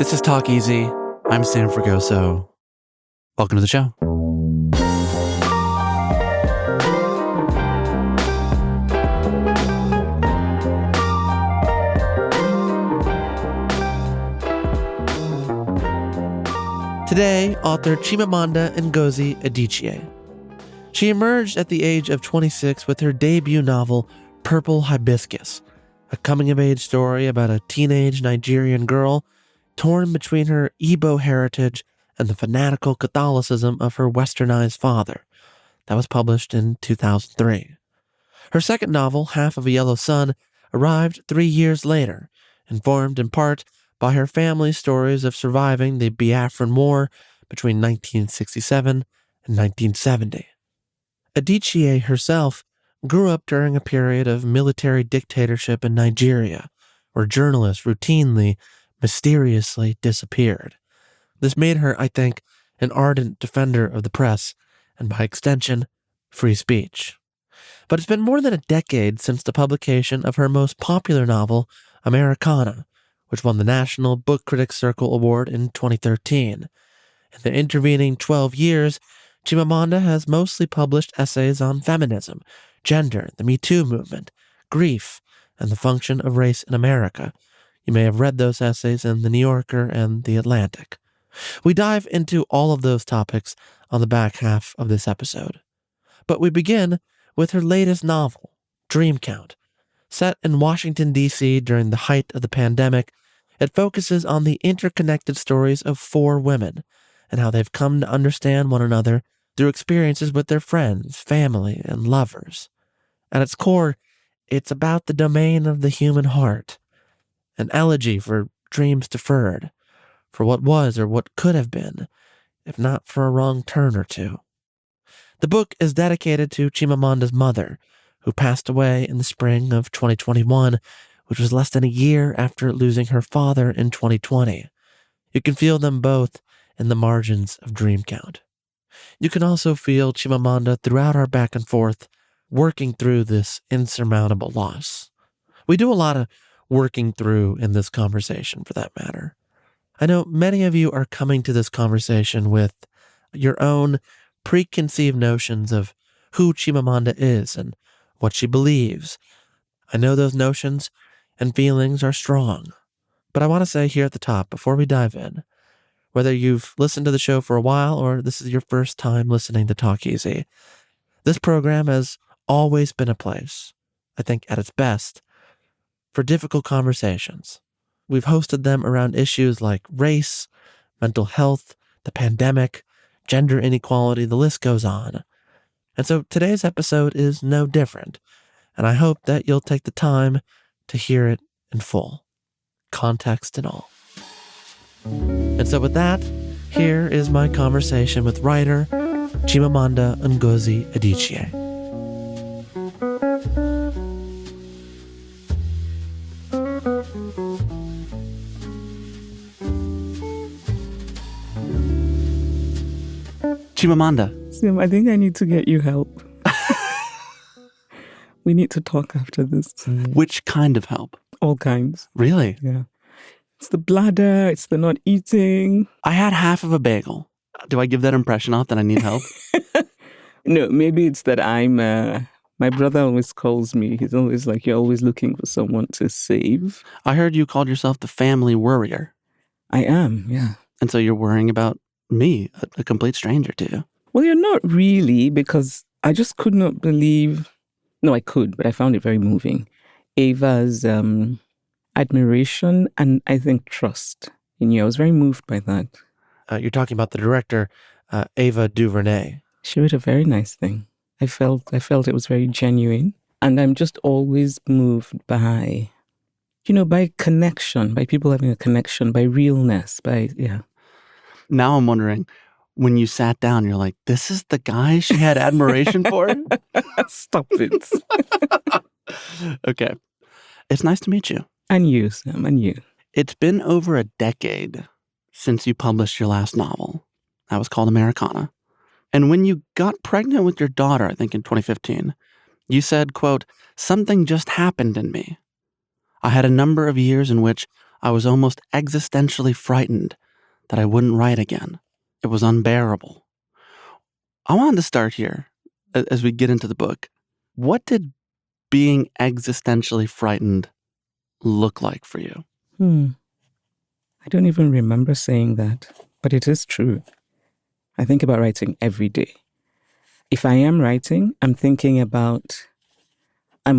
This is Talk Easy. I'm Sam Fragoso. Welcome to the show. Today, author Chimamanda Ngozi Adichie. She emerged at the age of 26 with her debut novel, Purple Hibiscus, a coming-of-age story about a teenage Nigerian girl torn between her Igbo heritage and the fanatical Catholicism of her westernized father. That was published in 2003. Her second novel, Half of a Yellow Sun, arrived 3 years later, informed in part by her family's stories of surviving the Biafran War between 1967 and 1970. Adichie herself grew up during a period of military dictatorship in Nigeria, where journalists routinely, mysteriously disappeared. This made her, I think, an ardent defender of the press, and by extension, free speech. But it's been more than a decade since the publication of her most popular novel, Americanah, which won the National Book Critics Circle Award in 2013. In the intervening 12 years, Chimamanda has mostly published essays on feminism, gender, the Me Too movement, grief, and the function of race in America. You may have read those essays in The New Yorker and The Atlantic. We dive into all of those topics on the back half of this episode. But we begin with her latest novel, Dream Count. Set in Washington, D.C. during the height of the pandemic, it focuses on the interconnected stories of 4 women and how they've come to understand one another through experiences with their friends, family, and lovers. At its core, it's about the domain of the human heart, an elegy for dreams deferred, for what was or what could have been, if not for a wrong turn or two. The book is dedicated to Chimamanda's mother, who passed away in the spring of 2021, which was less than a year after losing her father in 2020. You can feel them both in the margins of Dream Count. You can also feel Chimamanda throughout our back and forth, working through this insurmountable loss. We do a lot of working through in this conversation, for that matter. I know many of you are coming to this conversation with your own preconceived notions of who Chimamanda is and what she believes. I know those notions and feelings are strong. But I want to say here at the top, before we dive in, whether you've listened to the show for a while or this is your first time listening to Talk Easy, this program has always been a place, I think at its best, for difficult conversations. We've hosted them around issues like race, mental health, the pandemic, gender inequality, the list goes on. And so today's episode is no different, and I hope that you'll take the time to hear it in full, context and all. And so with that, here is my conversation with writer Chimamanda Ngozi Adichie. Chimamanda. Sim, I think I need to get you help. We need to talk after this. Which kind of help? All kinds. Really? Yeah. It's the bladder, it's the not eating. I had half of a bagel. Do I give that impression off that I need help? No, maybe it's that my brother always calls me. He's always like, you're always looking for someone to save. I heard you called yourself the family worrier. I am, yeah. And so you're worrying about me, a complete stranger to you. Well, you're not really, because I just could not believe. No, I could, but I found it very moving. Ava's admiration and I think trust in you. I was very moved by that. You're talking about the director, Ava DuVernay. She wrote a very nice thing. I felt it was very genuine. And I'm just always moved by, by connection, by people having a connection, by realness, yeah. Now I'm wondering, when you sat down, you're like, this is the guy she had admiration for? Stop it. Okay. It's nice to meet you. And you, Sam, and you. It's been over a decade since you published your last novel. That was called Americanah. And when you got pregnant with your daughter, I think in 2015, you said, quote, "Something just happened in me. I had a number of years in which I was almost existentially frightened that I wouldn't write again. It was unbearable. I wanted to start here as we get into the book. What did being existentially frightened look like for you? I don't even remember saying that, but it is true. I think about writing every day. If I am writing, I'm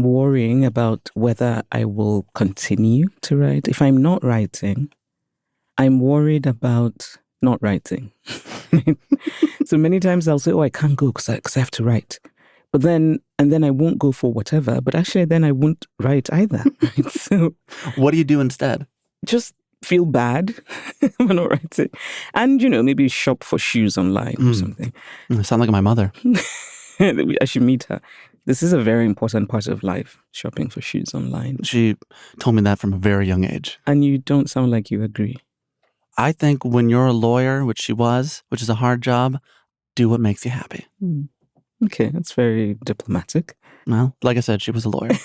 worrying about whether I will continue to write. If I'm not writing, I'm worried about not writing. So many times I'll say, I can't go because I have to write. But then I won't go for whatever. But actually, then I won't write either. Right? So what do you do instead? Just feel bad when not writing. And, maybe shop for shoes online or something. I sound like my mother. I should meet her. This is a very important part of life, shopping for shoes online. She told me that from a very young age. And you don't sound like you agree. I think when you're a lawyer, which she was, which is a hard job, do what makes you happy. Okay, that's very diplomatic. Well, like I said, she was a lawyer.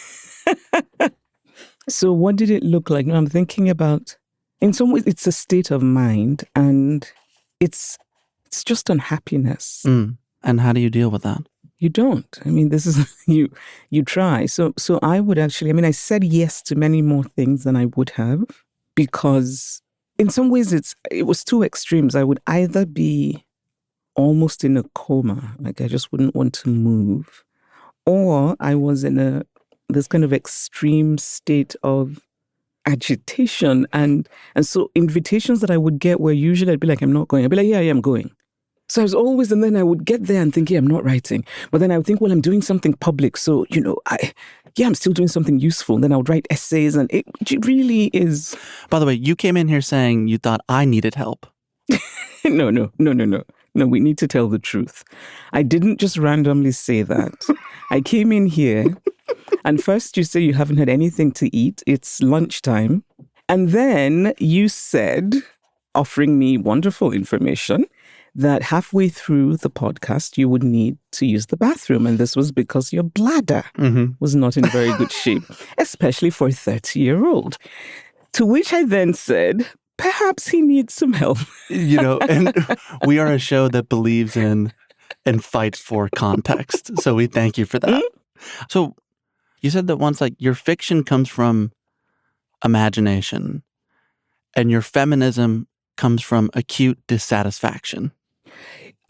So what did it look like? No, I'm thinking about, in some ways, it's a state of mind, and it's just unhappiness. And how do you deal with that? You don't. I mean, this is, you try. So I would actually, I said yes to many more things than I would have, because in some ways it was two extremes. I would either be almost in a coma, like I just wouldn't want to move, or I was in this kind of extreme state of agitation. And so invitations that I would get were usually, I'd be like, I'm not going. I'd be like, yeah, I'm going. So I was always, and then I would get there and think, I'm not writing. But then I would think, well, I'm doing something public. So, I'm still doing something useful. And then I would write essays, and it really is. By the way, you came in here saying you thought I needed help. No. No, we need to tell the truth. I didn't just randomly say that. I came in here, and first you say you haven't had anything to eat. It's lunchtime. And then you said, offering me wonderful information, that halfway through the podcast, you would need to use the bathroom. And this was because your bladder was not in very good shape, especially for a 30-year-old. To which I then said, perhaps he needs some help. And we are a show that believes in and fights for context. So we thank you for that. So you said that once, like, your fiction comes from imagination and your feminism comes from acute dissatisfaction.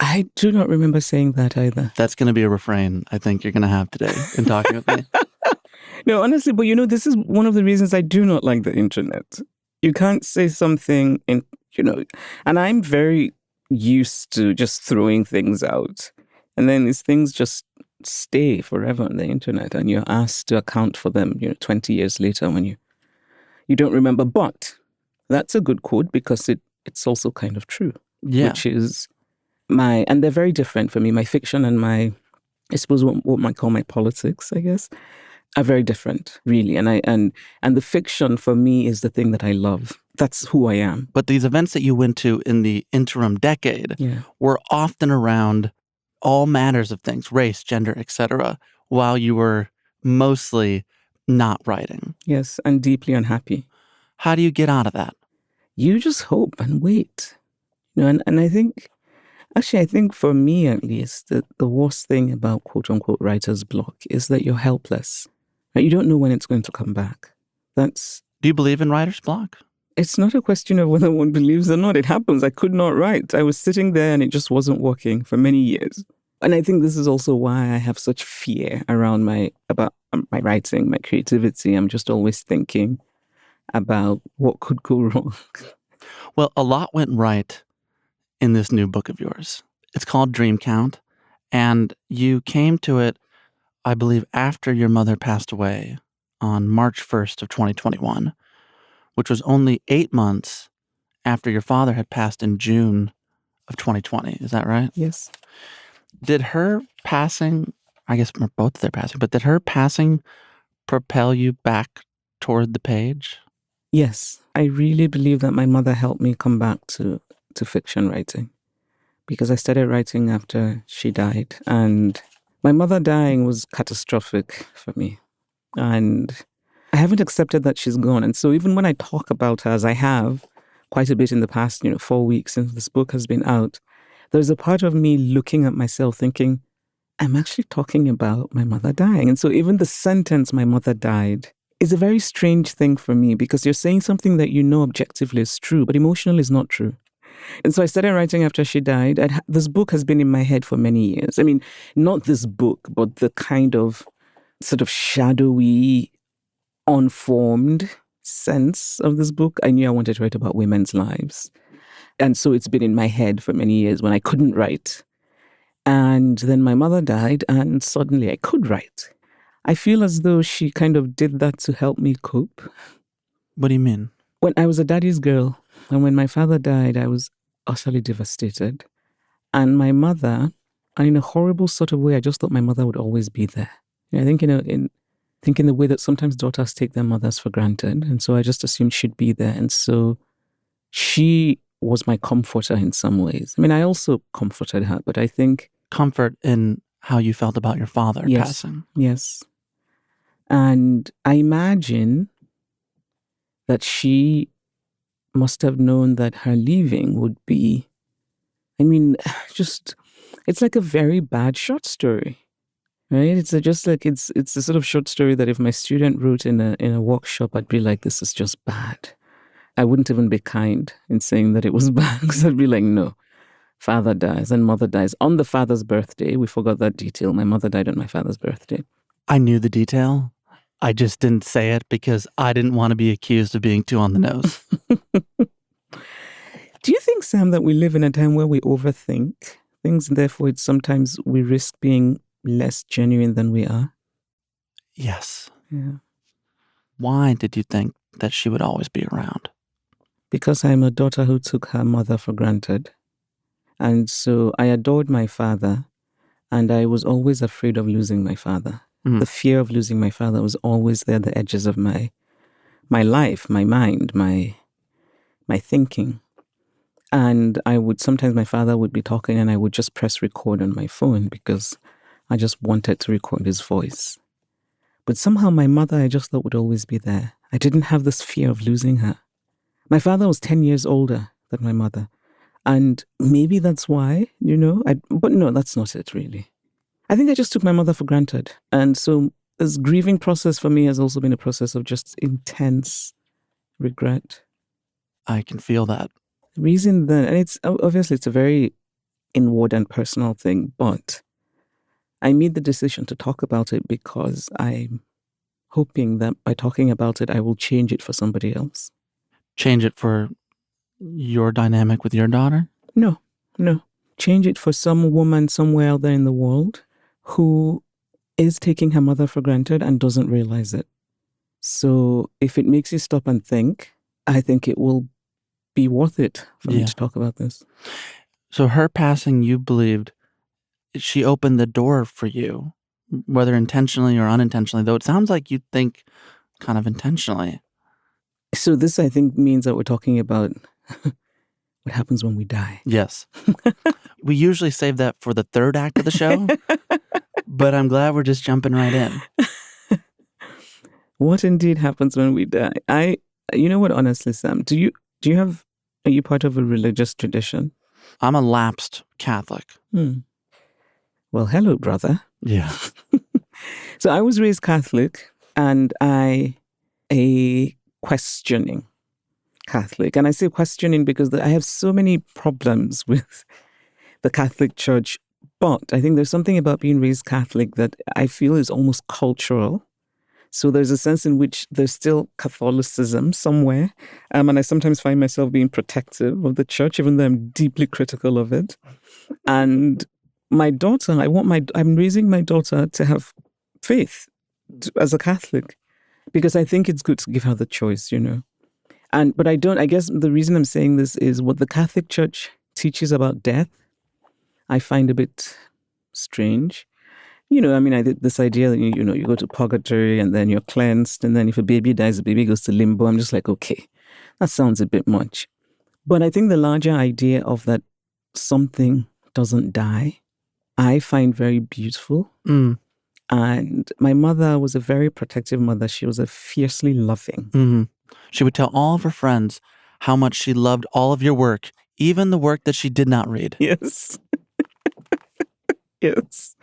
I do not remember saying that either. That's going to be a refrain I think you're going to have today in talking with me. No, honestly, but this is one of the reasons I do not like the internet. You can't say something and I'm very used to just throwing things out. And then these things just stay forever on the internet, and you're asked to account for them, 20 years later when you don't remember. But that's a good quote, because it's also kind of true. Yeah. Which is and they're very different for me. My fiction and I suppose what might call my politics, I guess, are very different, really. And the fiction for me is the thing that I love. That's who I am. But these events that you went to in the interim decade were often around all matters of things, race, gender, etc., while you were mostly not writing. Yes, and deeply unhappy. How do you get out of that? You just hope and wait. And I think for me at least, the worst thing about quote-unquote writer's block is that you're helpless. You don't know when it's going to come back. Do you believe in writer's block? It's not a question of whether one believes or not. It happens. I could not write. I was sitting there and it just wasn't working for many years. And I think this is also why I have such fear around about my writing, my creativity. I'm just always thinking about what could go wrong. Well, a lot went right in this new book of yours. It's called Dream Count, and you came to it, I believe, after your mother passed away on March 1st of 2021, which was only 8 months after your father had passed in June of 2020. Is that right? Yes. Did her passing, I guess both of their passing, but did her passing propel you back toward the page? Yes. I really believe that my mother helped me come back to fiction writing, because I started writing after she died. And my mother dying was catastrophic for me. And I haven't accepted that she's gone. And so even when I talk about her, as I have quite a bit in the past, 4 weeks since this book has been out, there's a part of me looking at myself thinking, I'm actually talking about my mother dying. And so even the sentence, my mother died, is a very strange thing for me because you're saying something that you know objectively is true, but emotionally is not true. And so I started writing after she died. This book has been in my head for many years. I mean, not this book, but the kind of sort of shadowy, unformed sense of this book. I knew I wanted to write about women's lives. And so it's been in my head for many years when I couldn't write. And then my mother died, and suddenly I could write. I feel as though she kind of did that to help me cope. What do you mean? When I was a daddy's girl, and when my father died, I was utterly devastated. And my mother, and in a horrible sort of way, I just thought my mother would always be there. I think in the way that sometimes daughters take their mothers for granted. And so I just assumed she'd be there. And so she was my comforter in some ways. I mean, I also comforted her, but I think... Comfort in how you felt about your father passing. Yes. And I imagine that she must have known that her leaving would be, it's like a very bad short story, right? It's a sort of short story that if my student wrote in a workshop, I'd be like, this is just bad. I wouldn't even be kind in saying that it was bad because I'd be like, no, father dies and mother dies on the father's birthday. We forgot that detail. My mother died on my father's birthday. I knew the detail. I just didn't say it because I didn't want to be accused of being too on the nose. Do you think, Sam, that we live in a time where we overthink things and therefore sometimes we risk being less genuine than we are? Yes. Yeah. Why did you think that she would always be around? Because I'm a daughter who took her mother for granted. And so I adored my father, and I was always afraid of losing my father. The fear of losing my father was always there at the edges of my life, my mind, my thinking. And sometimes my father would be talking and I would just press record on my phone because I just wanted to record his voice. But somehow my mother, I just thought would always be there. I didn't have this fear of losing her. My father was 10 years older than my mother. And maybe that's why, but no, that's not it really. I think I just took my mother for granted. And so this grieving process for me has also been a process of just intense regret. I can feel that. The reason then, and it's obviously it's a very inward and personal thing, but I made the decision to talk about it because I'm hoping that by talking about it, I will change it for somebody else. Change it for your dynamic with your daughter? No. Change it for some woman somewhere out there in the world who is taking her mother for granted and doesn't realize it. So if it makes you stop and think, I think it will be worth it for me to talk about this. So her passing, you believed, she opened the door for you, whether intentionally or unintentionally, though it sounds like you think kind of intentionally. So this, I think, means that we're talking about what happens when we die. Yes. We usually save that for the third act of the show, but I'm glad we're just jumping right in. What indeed happens when we die? You know what, honestly, Sam, are you part of a religious tradition? I'm a lapsed Catholic. Well, hello, brother. Yeah. So I was raised Catholic and a questioning Catholic. And I say questioning because I have so many problems with the Catholic Church. But I think there's something about being raised Catholic that I feel is almost cultural. So there's a sense in which there's still Catholicism somewhere. And I sometimes find myself being protective of the church, even though I'm deeply critical of it. And my daughter, I'm raising my daughter to have faith as a Catholic because I think it's good to give her the choice, But I guess the reason I'm saying this is what the Catholic Church teaches about death, I find a bit strange. I did this idea that, you go to purgatory and then you're cleansed. And then if a baby dies, the baby goes to limbo. I'm just like, okay, that sounds a bit much. But I think the larger idea of that something doesn't die, I find very beautiful. And my mother was a very protective mother. She was a fiercely loving. Mm-hmm. She would tell all of her friends how much she loved all of your work, even the work that she did not read. Yes. Yes.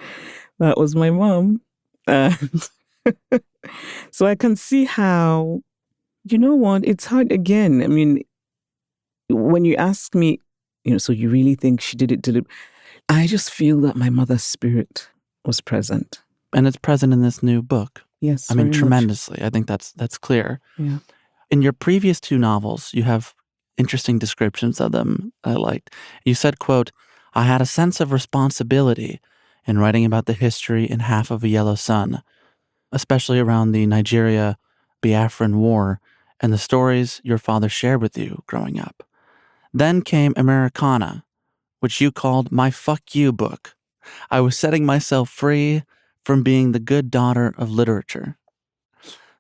That was my mom. And so I can see how, you know what, it's hard again. I mean, when you ask me, so you really think she did it deliberately? I just feel that my mother's spirit was present. And it's present in this new book. Yes, I mean, very much. tremendously. I think that's clear. Yeah. In your previous 2 novels, you have interesting descriptions of them I liked. You said, quote, "I had a sense of responsibility in writing about the history in Half of a Yellow Sun, especially around the Nigeria Biafran War and the stories your father shared with you growing up. Then came Americanah, which you called my fuck you book. I was setting myself free from being the good daughter of literature."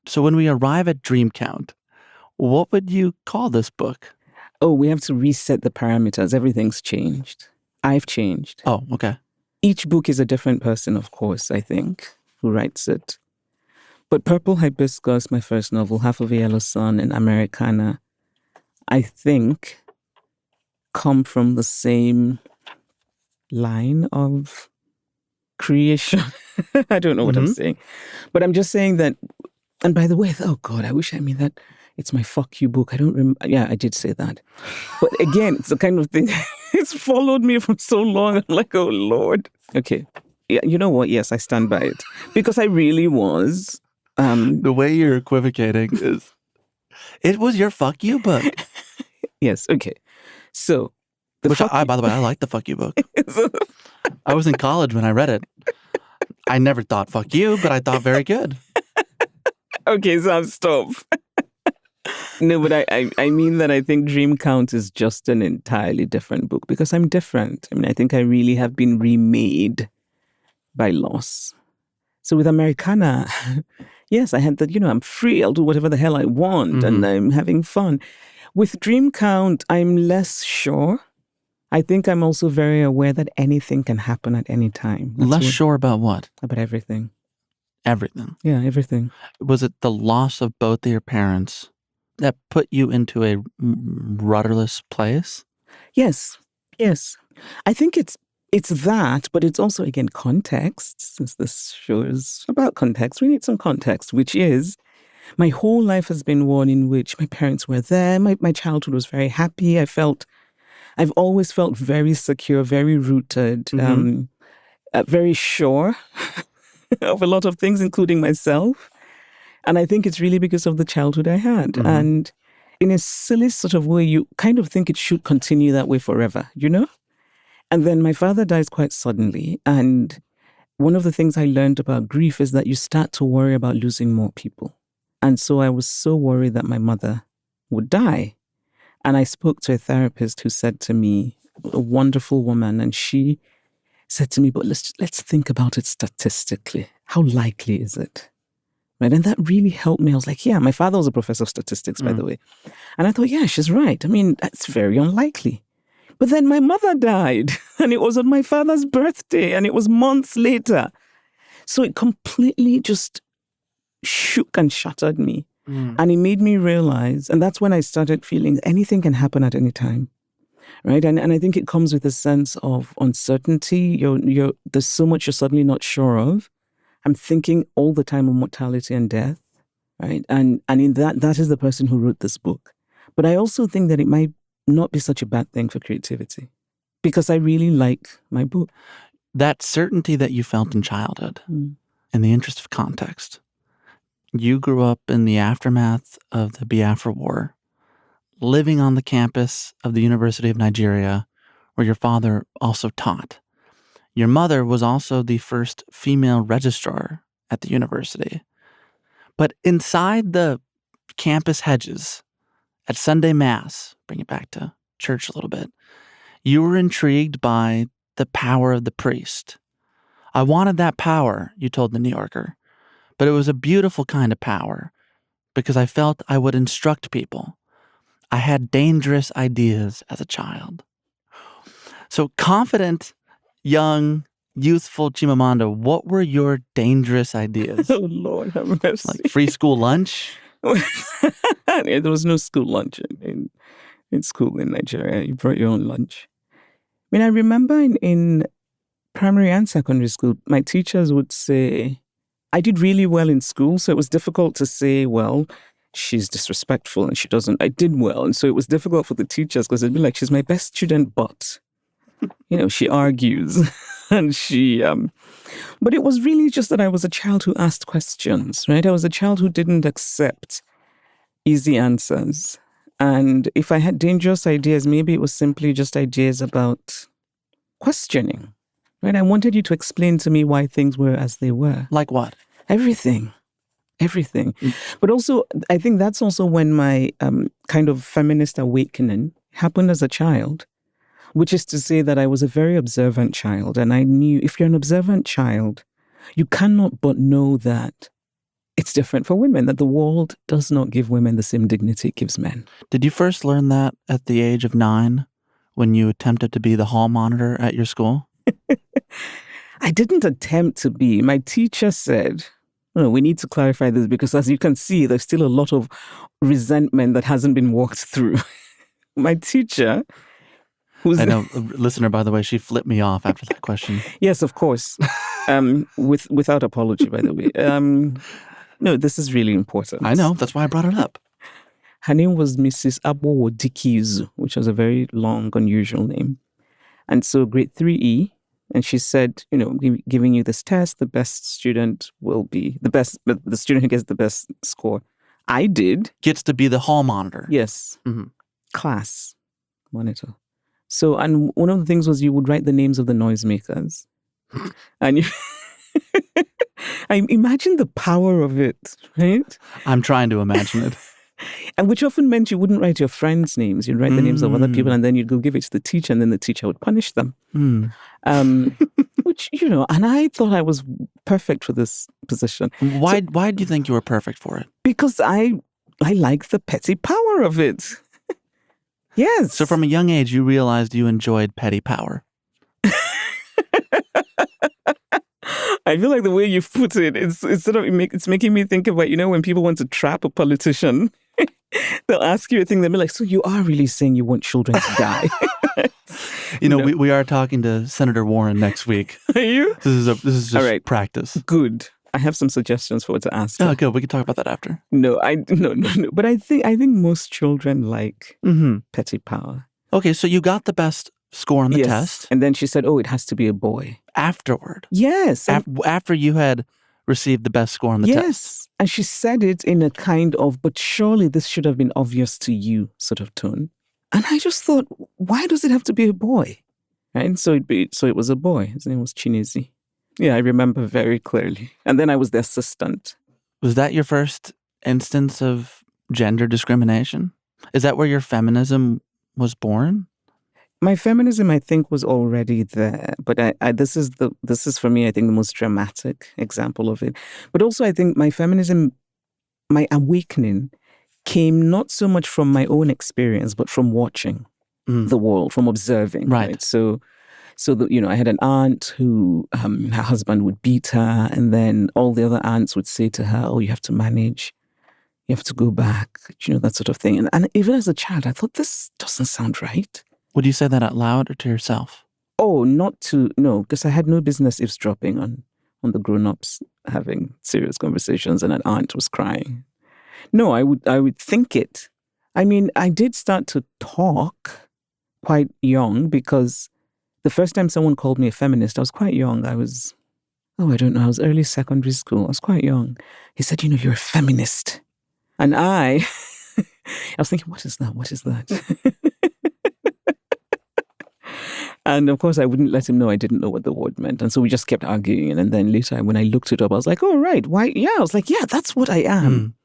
So when we arrive at Dream Count, what would you call this book? Oh, we have to reset the parameters. Everything's changed. I've changed. Oh, okay. Each book is a different person, of course, I think, who writes it. But Purple Hibiscus, my first novel, Half of a Yellow Sun, and Americanah, I think, come from the same line of creation. I don't know what I'm saying. But I'm just saying that, and by the way, oh God, I wish I mean that. It's my fuck you book. I don't remember. Yeah, I did say that. But again, it's the kind of thing, it's followed me for so long. I'm like, oh Lord. Okay. Yeah, you know what? Yes, I stand by it. Because I really was. The way you're equivocating is, it was your fuck you book. Yes, okay. So, Which by the way, I like the fuck you book. I was in college when I read it. I never thought fuck you, but I thought very good. Okay, so stop. No, but I mean that I think Dream Count is just an entirely different book because I'm different. I mean, I think I really have been remade by loss. So with Americanah, yes, I had that, I'm free. I'll do whatever the hell I want and I'm having fun. With Dream Count, I'm less sure. I think I'm also very aware that anything can happen at any time. Sure about what? About everything. Everything. Yeah, everything. Was it the loss of both of your parents that put you into a rudderless place? Yes. I think it's that, but it's also, again, context. Since this show is about context, we need some context, which is my whole life has been one in which my parents were there. My childhood was very happy. I've always felt very secure, very rooted, very sure of a lot of things, including myself. And I think it's really because of the childhood I had. And in a silly sort of way, you kind of think it should continue that way forever, And then my father dies quite suddenly. And one of the things I learned about grief is that you start to worry about losing more people. And so I was so worried that my mother would die. And I spoke to a therapist who said to me, a wonderful woman, and she said to me, but let's think about it statistically. How likely is it? Right? And that really helped me. I was like, yeah, my father was a professor of statistics, by the way. And I thought, yeah, she's right. I mean, that's very unlikely. But then my mother died, and it was on my father's birthday, and it was months later. So it completely just shook and shattered me. And it made me realize, and that's when I started feeling anything can happen at any time. Right. And I think it comes with a sense of uncertainty. There's so much you're suddenly not sure of. I'm thinking all the time of mortality and death. Right. And in that is the person who wrote this book. But I also think that it might not be such a bad thing for creativity because I really like my book. That certainty that you felt in childhood, in the interest of context, you grew up in the aftermath of the Biafran War, living on the campus of the University of Nigeria, where your father also taught. Your mother was also the first female registrar at the university. But inside the campus hedges, at Sunday Mass, bring it back to church a little bit, you were intrigued by the power of the priest. I wanted that power, you told the New Yorker, but it was a beautiful kind of power because I felt I would instruct people. I had dangerous ideas as a child. So confident, young youthful Chimamanda, what were your dangerous ideas? Oh, Lord have mercy. Like free school lunch? There was no school lunch in school in Nigeria. You brought your own lunch. I mean, I remember in primary and secondary school, my teachers would say, I did really well in school, so it was difficult to say, well, she's disrespectful and she doesn't. I did well, and so it was difficult for the teachers because they'd be like, she's my best student, but, she argues. And but it was really just that I was a child who asked questions, right? I was a child who didn't accept easy answers. And if I had dangerous ideas, maybe it was simply just ideas about questioning, right? I wanted you to explain to me why things were as they were. Like what? Everything. But also, I think that's also when my kind of feminist awakening happened as a child, which is to say that I was a very observant child. And I knew if you're an observant child, you cannot but know that it's different for women, that the world does not give women the same dignity it gives men. Did you first learn that at the age of 9 when you attempted to be the hall monitor at your school? I didn't attempt to be. My teacher said, we need to clarify this because as you can see, there's still a lot of resentment that hasn't been walked through. My teacher, I know, listener, by the way, she flipped me off after that question. Yes, of course. Without apology, by the way. No, this is really important. I know. That's why I brought it up. Her name was Mrs. Abowo Dikizu, which was a very long, unusual name. And so grade 3E, and she said, giving you this test, the best student will be the best, the student who gets the best score. I did. Gets to be the hall monitor. Yes. Mm-hmm. Class monitor. So, and one of the things was you would write the names of the noisemakers. And I imagine the power of it, right? I'm trying to imagine it. And which often meant you wouldn't write your friends' names. You'd write the names of other people and then you'd go give it to the teacher and then the teacher would punish them. Which, and I thought I was perfect for this position. Why do you think you were perfect for it? Because I like the petty power of it. Yes. So from a young age, you realized you enjoyed petty power. I feel like the way you've put it, it's making me think about, when people want to trap a politician, they'll ask you a thing, they'll be like, so you are really saying you want children to die? We are talking to Senator Warren next week. Are you? This is just all right. Practice. Good. I have some suggestions for what to ask her. Oh, good. We can talk about that after. No. But I think most children like petty power. Okay, so you got the best score on the test. And then she said, oh, it has to be a boy. Afterward. Yes. After you had received the best score on the test. Yes. And she said it in a kind of, but surely this should have been obvious to you sort of tone. And I just thought, why does it have to be a boy? Right? So it was a boy. His name was Chinezi. Yeah, I remember very clearly. And then I was the assistant. Was that your first instance of gender discrimination? Is that where your feminism was born? My feminism, I think, was already there. But this is for me, I think, the most dramatic example of it. But also, I think my feminism, my awakening, came not so much from my own experience, but from watching the world, from observing. Right. So I had an aunt who her husband would beat her, and then all the other aunts would say to her, "Oh, you have to manage, you have to go back," that sort of thing. And even as a child, I thought this doesn't sound right. Would you say that out loud or to yourself? Oh, no, because I had no business eavesdropping on the grown-ups having serious conversations, and an aunt was crying. No, I would think it. I mean, I did start to talk quite young because the first time someone called me a feminist, I was quite young. I was early secondary school. I was quite young. He said, you're a feminist. And I was thinking, what is that? What is that? And of course, I wouldn't let him know I didn't know what the word meant. And so we just kept arguing. And then later, when I looked it up, I was like, oh, right. Why? Yeah, I was like, yeah, that's what I am.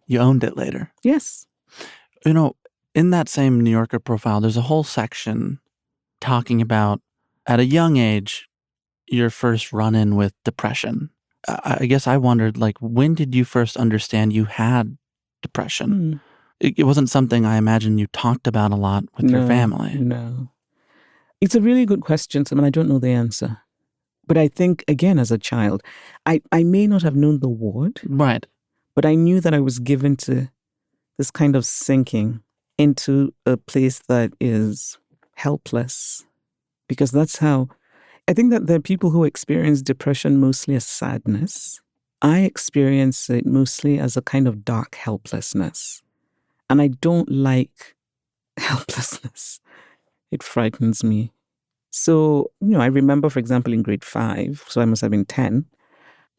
You owned it later. Yes. In that same New Yorker profile, there's a whole section talking about, at a young age, your first run-in with depression. I guess I wondered, when did you first understand you had depression? It wasn't something I imagine you talked about a lot with your family. No. It's a really good question, Sam, and I don't know the answer. But I think, again, as a child, I may not have known the word, Right. but I knew that I was given to this kind of sinking into a place that is helpless. Because that's how, I think that there are people who experience depression mostly as sadness. I experience it mostly as a kind of dark helplessness. And I don't like helplessness. It frightens me. So, I remember, for example, in grade 5, so I must have been 10,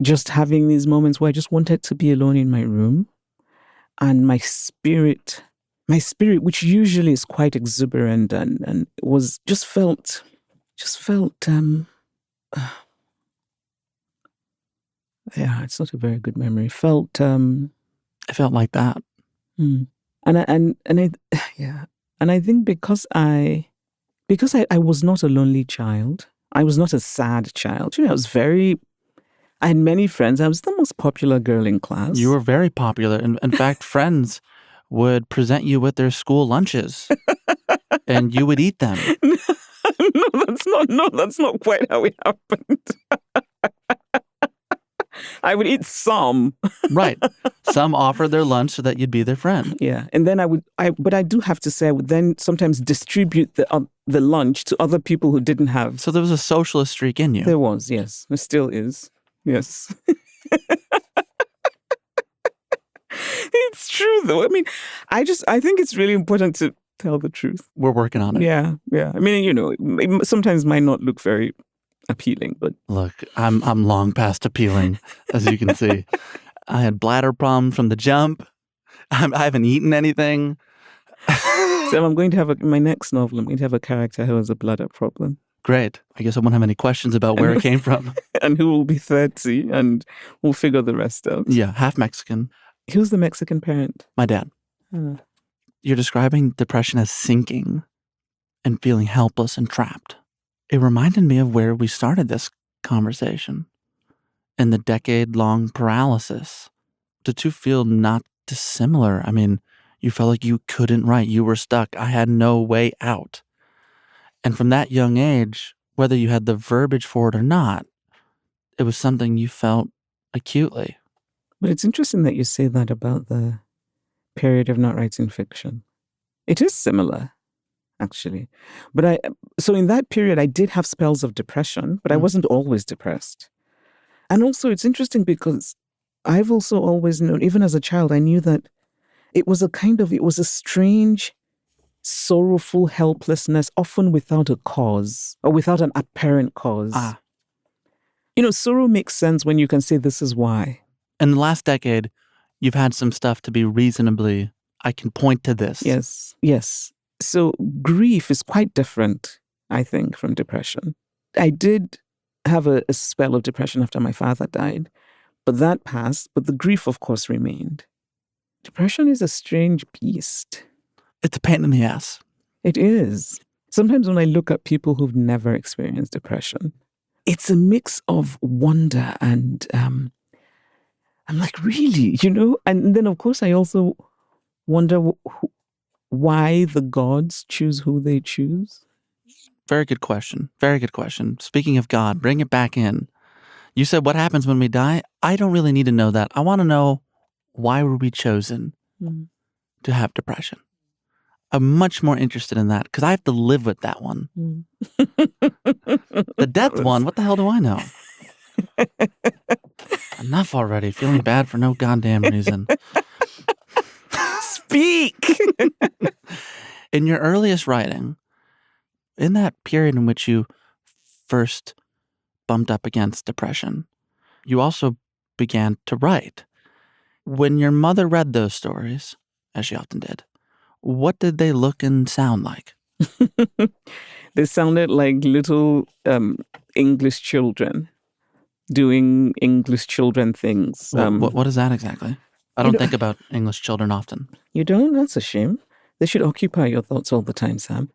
just having these moments where I just wanted to be alone in my room. And my spirit, which usually is quite exuberant and was just felt, yeah, it's not a very good memory. I felt like that. And I yeah. And I think because I was not a lonely child, I was not a sad child. I had many friends. I was the most popular girl in class. You were very popular. In fact, friends would present you with their school lunches and you would eat them. No, that's not quite how it happened. I would eat some. Right. Some offered their lunch so that you'd be their friend. Yeah. And then but I do have to say, I would then sometimes distribute the lunch to other people who didn't have. So there was a socialist streak in you. There was, yes. There still is. Yes. It's true, though. I mean, I think it's really important to tell the truth. We're working on it. Yeah. I mean, it sometimes might not look very appealing, but look, I'm long past appealing, as you can see. I had bladder problems from the jump. I haven't eaten anything. So I'm going to have my next novel, I'm going to have a character who has a bladder problem. Great. I guess I won't have any questions about where it came from. And who will be 30, and we'll figure the rest out. Yeah, half Mexican. Who's the Mexican parent? My dad. You're describing depression as sinking and feeling helpless and trapped. It reminded me of where we started this conversation. In the decade-long paralysis. The two feel not dissimilar. I mean, you felt like you couldn't write. You were stuck. I had no way out. And from that young age, whether you had the verbiage for it or not, it was something you felt acutely. But it's interesting that you say that about the period of not writing fiction. It is similar, actually. But so in that period, I did have spells of depression, but I wasn't always depressed. And also, it's interesting because I've also always known, even as a child, I knew that it was a strange, sorrowful helplessness, often without a cause or without an apparent cause. Sorrow makes sense when you can say this is why. In the last decade, you've had some stuff to be reasonably, I can point to this. Yes. So grief is quite different, I think, from depression. I did have a spell of depression after my father died, but that passed. But the grief, of course, remained. Depression is a strange beast. It's a pain in the ass. It is. Sometimes when I look at people who've never experienced depression, it's a mix of wonder and I'm like, really, And then, of course, I also wonder why the gods choose who they choose. Very good question. Very good question. Speaking of God, bring it back in. You said, what happens when we die? I don't really need to know that. I want to know, why were we chosen to have depression? I'm much more interested in that because I have to live with that one. The death one, what the hell do I know? Enough already. Feeling bad for no goddamn reason. Speak! In your earliest writing, in that period in which you first bumped up against depression, you also began to write. When your mother read those stories, as she often did, what did they look and sound like? They sounded like little English children doing English children things. What is that exactly? I don't think about English children often. You don't? That's a shame. They should occupy your thoughts all the time, Sam.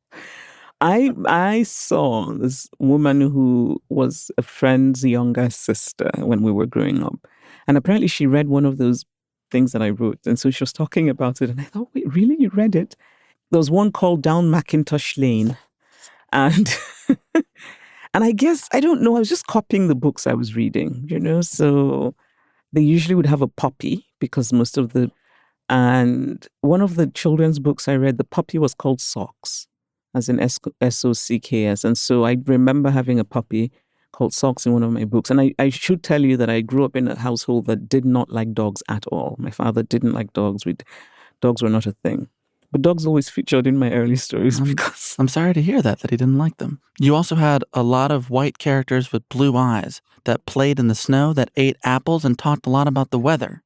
I saw this woman who was a friend's younger sister when we were growing up. And apparently she read one of those things that I wrote. And so she was talking about it. And I thought, wait, really? You read it? There was one called Down Macintosh Lane. And And I guess, I don't know, I was just copying the books I was reading, so they usually would have a puppy because and one of the children's books I read, the puppy was called Socks, as in Socks. And so I remember having a puppy called Socks in one of my books. And I should tell you that I grew up in a household that did not like dogs at all. My father didn't like dogs. Dogs were not a thing. But dogs always featured in my early stories because... I'm sorry to hear that he didn't like them. You also had a lot of white characters with blue eyes that played in the snow, that ate apples, and talked a lot about the weather.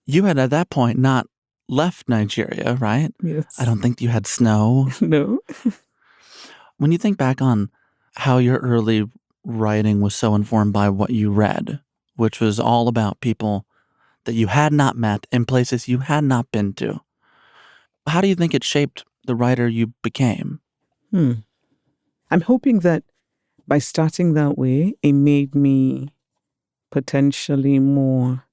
You had at that point not left Nigeria, right? Yes. I don't think you had snow. No. When you think back on how your early writing was so informed by what you read, which was all about people that you had not met in places you had not been to, how do you think it shaped the writer you became? I'm hoping that by starting that way, it made me potentially more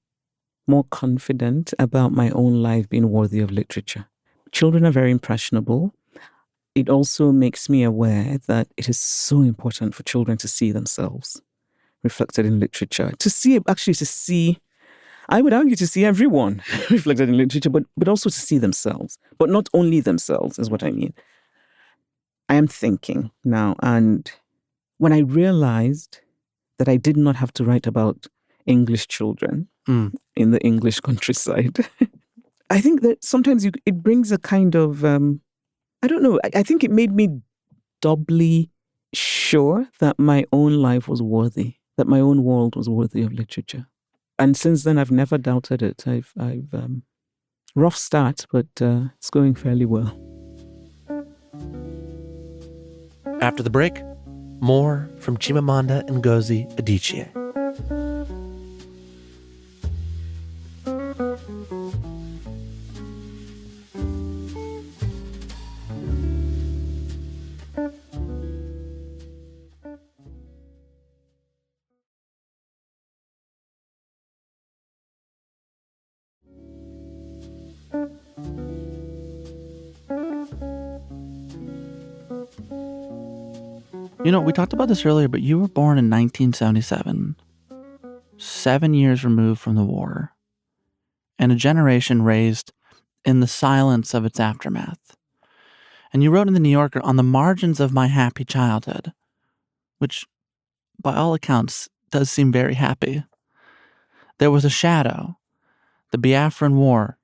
confident about my own life being worthy of literature. Children are very impressionable. It also makes me aware that it is so important for children to see themselves reflected in literature. I would argue to see everyone reflected in literature, but also to see themselves. But not only themselves, is what I mean. I am thinking now, and when I realized that I did not have to write about English children in the English countryside, I think that sometimes it brings a kind of, I don't know, I think it made me doubly sure that my own life was worthy, that my own world was worthy of literature. And since then, I've never doubted it. I've rough start, but it's going fairly well. After the break, more from Chimamanda Ngozi Adichie. We talked about this earlier, but you were born in 1977, 7 years removed from the war, and a generation raised in the silence of its aftermath. And you wrote in the New Yorker, on the margins of my happy childhood, which, by all accounts, does seem very happy, there was a shadow, the Biafran War,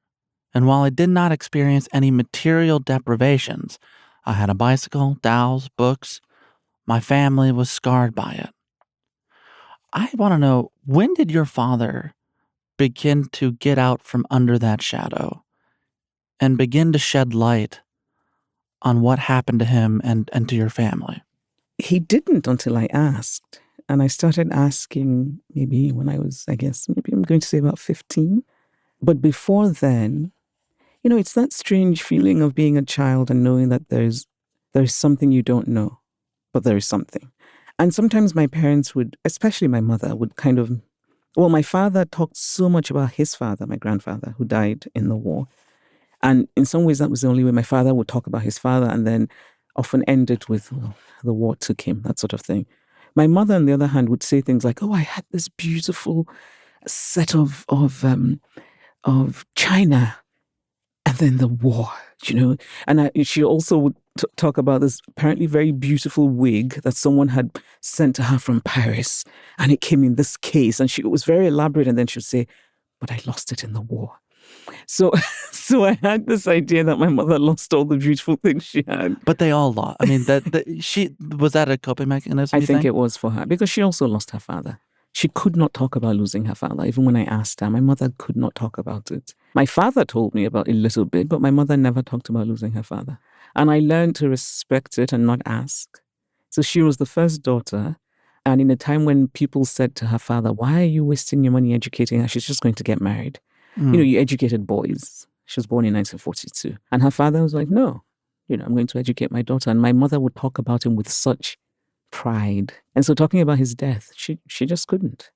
and while I did not experience any material deprivations, I had a bicycle, dolls, books. My family was scarred by it. I want to know, when did your father begin to get out from under that shadow and begin to shed light on what happened to him and to your family? He didn't until I asked. And I started asking maybe when I was, maybe I'm going to say about 15. But before then, it's that strange feeling of being a child and knowing that there's something you don't know, but there is something. And sometimes my parents would, especially my mother, would my father talked so much about his father, my grandfather, who died in the war. And in some ways, that was the only way my father would talk about his father, and then often end it with, the war took him, that sort of thing. My mother, on the other hand, would say things like, I had this beautiful set of China, and then the war, And she also would talk about this apparently very beautiful wig that someone had sent to her from Paris, and it came in this case, and it was very elaborate. And then she would say, "But I lost it in the war." So I had this idea that my mother lost all the beautiful things she had. But they all lost. I mean, was that a coping mechanism? I think it was for her because she also lost her father. She could not talk about losing her father. Even when I asked her, my mother could not talk about it. My father told me about it a little bit, but my mother never talked about losing her father. And I learned to respect it and not ask. So she was the first daughter. And in a time when people said to her father, "Why are you wasting your money educating her? She's just going to get married." You educated boys. She was born in 1942. And her father was like, "No, I'm going to educate my daughter." And my mother would talk about him with such pride. And so talking about his death, she just couldn't.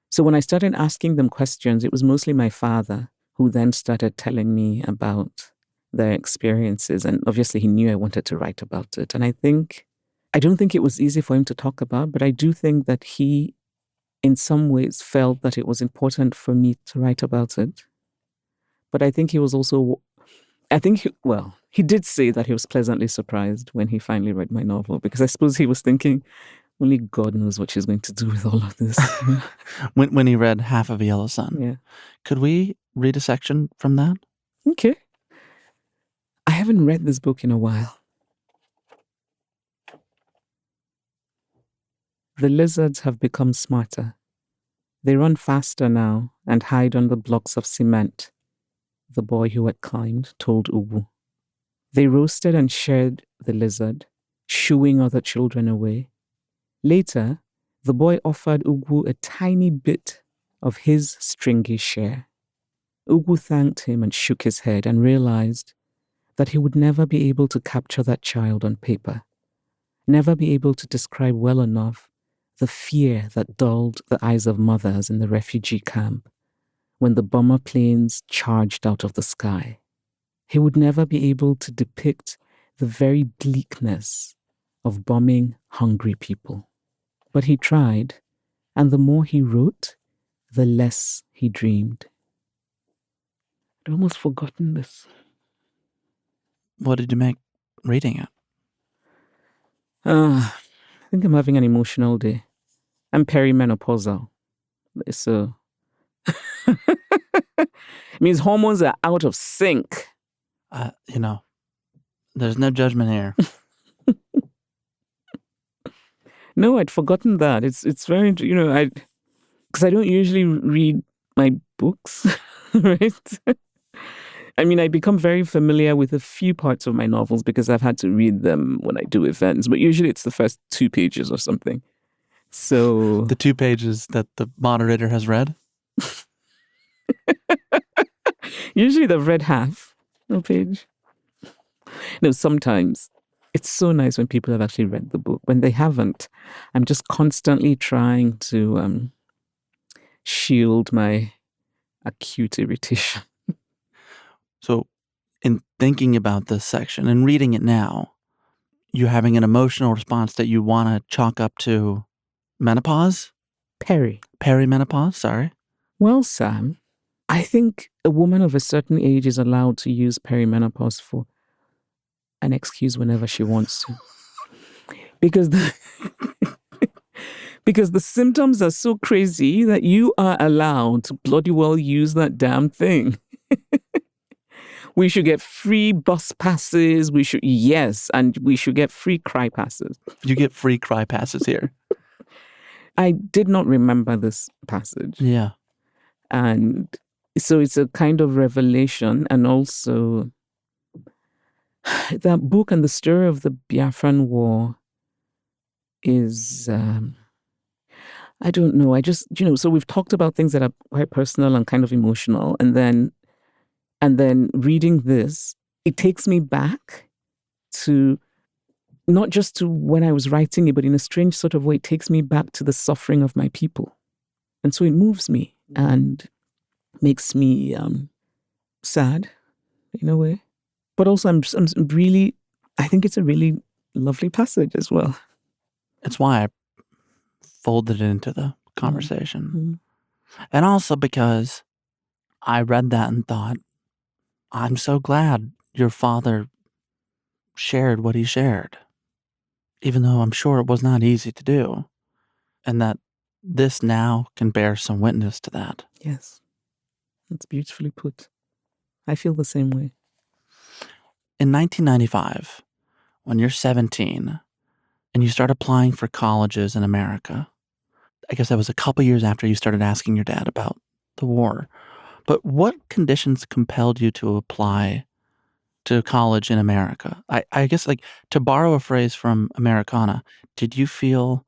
So when I started asking them questions, it was mostly my father who then started telling me about their experiences. And obviously he knew I wanted to write about it. And I think I don't think it was easy for him to talk about, but I do think that he, in some ways, felt that it was important for me to write about it. But I think he was also, he did say that he was pleasantly surprised when he finally read my novel, because I suppose he was thinking, only God knows what she's going to do with all of this. When he read Half of a Yellow Sun. Yeah. Could we read a section from that? Okay. I haven't read this book in a while. The lizards have become smarter. They run faster now and hide under blocks of cement, the boy who had climbed told Ubu. They roasted and shared the lizard, shooing other children away. Later, the boy offered Ugu a tiny bit of his stringy share. Ugu thanked him and shook his head and realized that he would never be able to capture that child on paper, never be able to describe well enough the fear that dulled the eyes of mothers in the refugee camp when the bomber planes charged out of the sky. He would never be able to depict the very bleakness of bombing hungry people. But he tried, and the more he wrote, the less he dreamed. I'd almost forgotten this. What did you make reading it? I think I'm having an emotional day. I'm perimenopausal. So it means hormones are out of sync. There's no judgment here. No, I'd forgotten that. It's very, because I don't usually read my books, right? I mean, I become very familiar with a few parts of my novels because I've had to read them when I do events, but usually it's the first 2 pages or something. So the 2 pages that the moderator has read? Usually they've read half a page. No, sometimes. It's so nice when people have actually read the book. When they haven't, I'm just constantly trying to shield my acute irritation. So in thinking about this section and reading it now, you having an emotional response that you want to chalk up to menopause? Perimenopause, sorry. Well, Sam, I think a woman of a certain age is allowed to use perimenopause for an excuse whenever she wants to. Because the symptoms are so crazy that you are allowed to bloody well use that damn thing. We should get free bus passes. And we should get free cry passes. You get free cry passes here. I did not remember this passage. Yeah. And so it's a kind of revelation. And also, that book and the story of the Biafran War is, I don't know. I just, so we've talked about things that are quite personal and kind of emotional. And then reading this, it takes me back to not just to when I was writing it, but in a strange sort of way, it takes me back to the suffering of my people. And so it moves me and makes me sad in a way. But also I'm really, I think it's a really lovely passage as well. It's why I folded it into the conversation. Mm-hmm. And also because I read that and thought, I'm so glad your father shared what he shared, even though I'm sure it was not easy to do, and that this now can bear some witness to that. Yes, that's beautifully put. I feel the same way. In 1995, when you're 17 and you start applying for colleges in America, I guess that was a couple years after you started asking your dad about the war. But what conditions compelled you to apply to college in America? I guess, like, to borrow a phrase from Americanah, did you feel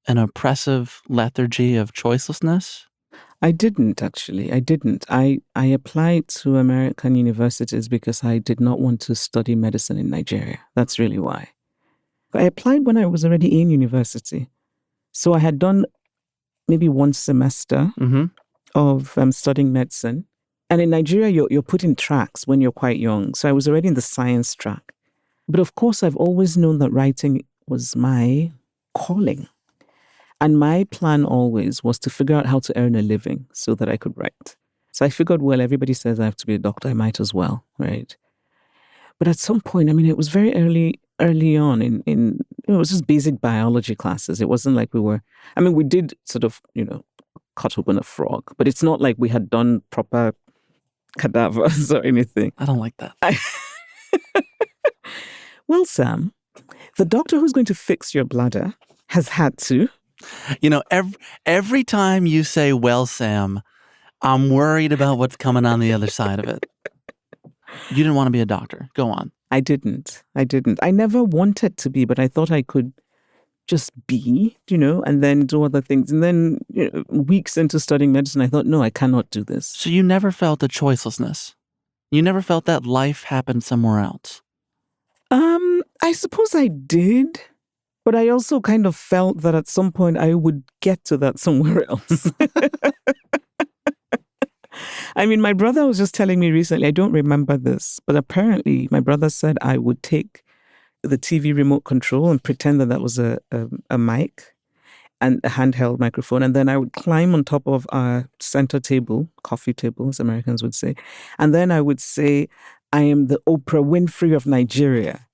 an oppressive lethargy of choicelessness? I didn't, actually. I didn't. I applied to American universities because I did not want to study medicine in Nigeria. That's really why. I applied when I was already in university. So I had done maybe 1 semester of studying medicine. And in Nigeria, you're put in tracks when you're quite young. So I was already in the science track. But of course, I've always known that writing was my calling. And my plan always was to figure out how to earn a living so that I could write. So I figured, well, everybody says I have to be a doctor, I might as well, right? But at some point, I mean, it was very early on in it was just basic biology classes. It wasn't like we did sort of, cut open a frog, but it's not like we had done proper cadavers or anything. I don't like that. Well, Sam, the doctor who's going to fix your bladder has had to. Every time you say, well, Sam, I'm worried about what's coming on the other side of it. You didn't want to be a doctor. Go on. I didn't. I never wanted to be, but I thought I could just be, and then do other things. And then weeks into studying medicine, I thought, no, I cannot do this. So you never felt the choicelessness? You never felt that life happened somewhere else? I suppose I did. But I also kind of felt that at some point I would get to that somewhere else. I mean, my brother was just telling me recently, I don't remember this, but apparently my brother said I would take the TV remote control and pretend that was a mic and a handheld microphone. And then I would climb on top of our center table, coffee table, as Americans would say. And then I would say, I am the Oprah Winfrey of Nigeria.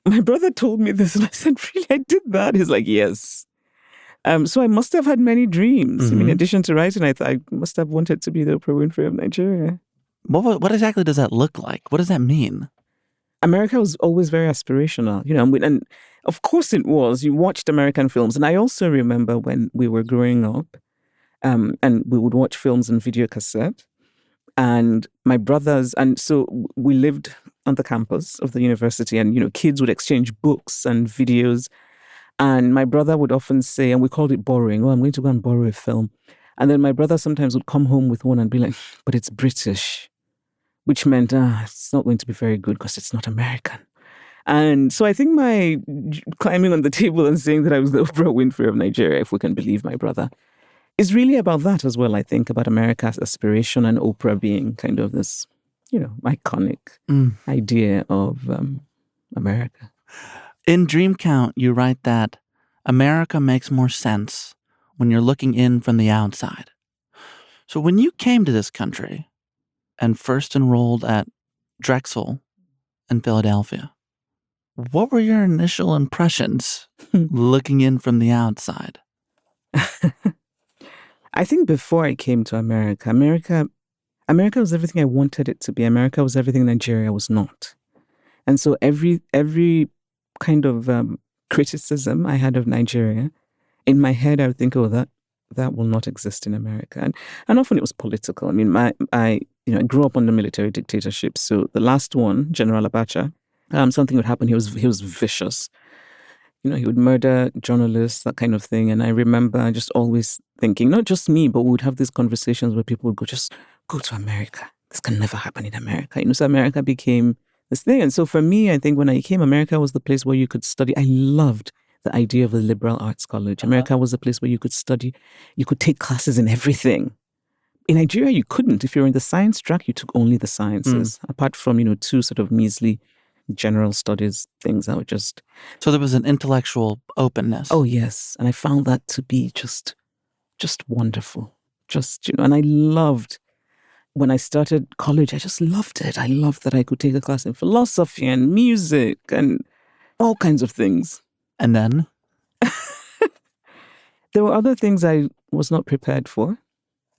My brother told me this and I said, really, I did that? He's like, yes. So I must have had many dreams. Mm-hmm. I mean, in addition to writing, I must have wanted to be the Oprah Winfrey of Nigeria. What exactly does that look like? What does that mean? America was always very aspirational, and of course it was. You watched American films. And I also remember when we were growing up, and we would watch films on video cassette. And my brothers, and so we lived on the campus of the university, and, kids would exchange books and videos. And my brother would often say, and we called it borrowing, I'm going to go and borrow a film. And then my brother sometimes would come home with one and be like, but it's British, which meant it's not going to be very good because it's not American. And so I think my climbing on the table and saying that I was the Oprah Winfrey of Nigeria, if we can believe my brother, is really about that as well, I think, about America's aspiration and Oprah being kind of this, iconic idea of America. In Dream Count, you write that America makes more sense when you're looking in from the outside. So when you came to this country and first enrolled at Drexel in Philadelphia, what were your initial impressions looking in from the outside? I think before I came to America was everything I wanted it to be. America was everything Nigeria was not. And so every kind of criticism I had of Nigeria, in my head I would think, oh, that will not exist in America. And often it was political. I mean, I grew up under military dictatorship. So the last one, General Abacha, something would happen. He was vicious. He would murder journalists, that kind of thing. And I remember just always thinking, not just me, but we would have these conversations where people would go, just go to America. This can never happen in America. So America became this thing. And so for me, I think when I came, America was the place where you could study. I loved the idea of the liberal arts college. America was the place where you could study. You could take classes in everything. In Nigeria, you couldn't. If you were in the science track, you took only the sciences, apart from, two sort of measly general studies things that were just... So there was an intellectual openness. Oh, yes. And I found that to be just wonderful. And I loved, when I started college, I just loved it. I loved that I could take a class in philosophy and music and all kinds of things. And then? There were other things I was not prepared for.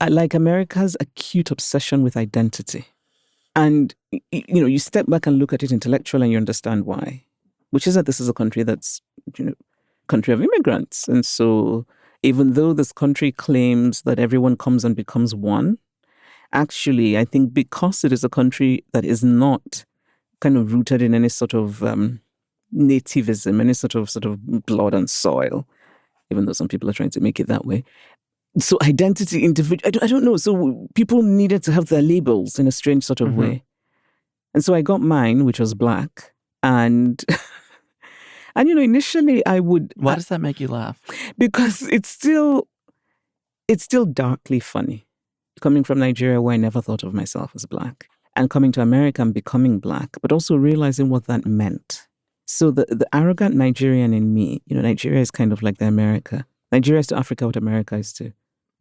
I like America's acute obsession with identity. And, you step back and look at it intellectually and you understand why, which is that this is a country that's, country of immigrants. And so even though this country claims that everyone comes and becomes one, actually, I think because it is a country that is not kind of rooted in any sort of nativism, any sort of blood and soil, even though some people are trying to make it that way. So identity, individual, I don't know. So people needed to have their labels in a strange sort of way. And so I got mine, which was black. And, initially I would... Why does that make you laugh? Because it's still darkly funny. Coming from Nigeria, where I never thought of myself as black, and coming to America and becoming black, but also realizing what that meant. So the arrogant Nigerian in me, Nigeria is kind of like the America. Nigeria is to Africa what America is to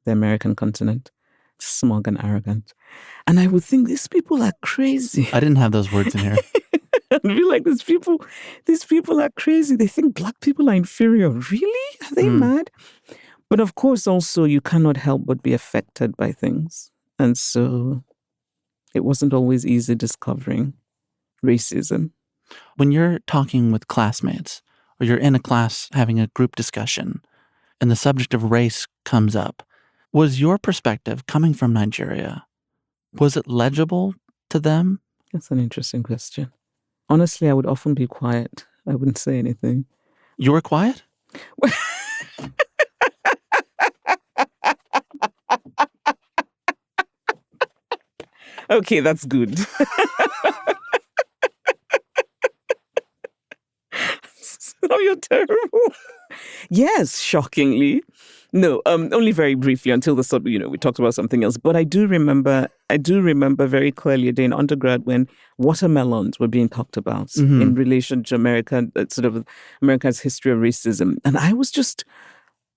the American continent. Smug and arrogant. And I would think these people are crazy. I didn't have those words in here. I'd be like, these people are crazy. They think black people are inferior. Really? Are they mad? But of course, also, you cannot help but be affected by things. And so it wasn't always easy discovering racism. When you're talking with classmates or you're in a class having a group discussion and the subject of race comes up, was your perspective coming from Nigeria, was it legible to them? That's an interesting question. Honestly, I would often be quiet. I wouldn't say anything. You were quiet? Okay, that's good. Oh, you're terrible. Yes, shockingly. No, only very briefly until we talked about something else. But I do remember very clearly a day in undergrad when watermelons were being talked about in relation to America's history of racism. And I was just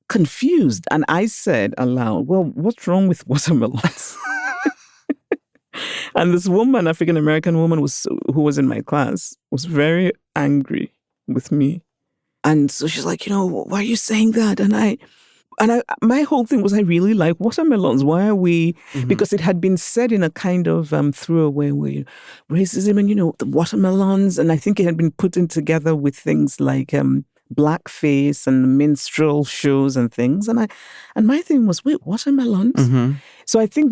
confused. And I said aloud, well, what's wrong with watermelons? And this woman, African-American woman who was in my class, was very angry with me. And so she's like, why are you saying that? And my whole thing was, I really like watermelons. Why are we? Because it had been said in a kind of throwaway way, racism and, the watermelons. And I think it had been put in together with things like blackface and minstrel shows and things. And my thing was, wait, watermelons? So I think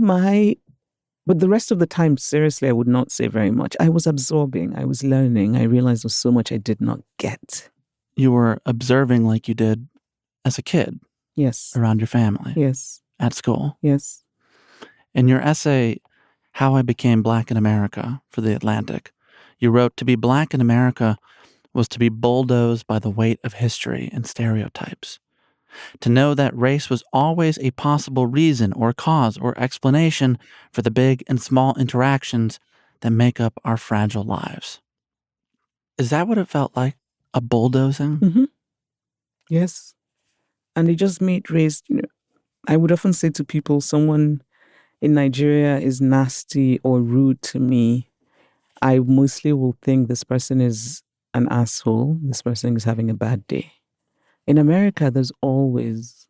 but the rest of the time, seriously, I would not say very much. I was absorbing. I was learning. I realized there was so much I did not get. You were observing like you did as a kid. Yes. Around your family. Yes. At school. Yes. In your essay, How I Became Black in America for The Atlantic, you wrote, to be black in America was to be bulldozed by the weight of history and stereotypes. To know that race was always a possible reason or cause or explanation for the big and small interactions that make up our fragile lives. Is that what it felt like? A bulldozing? Yes. And it just made race, I would often say to people, someone in Nigeria is nasty or rude to me. I mostly will think this person is an asshole. This person is having a bad day. In America, there's always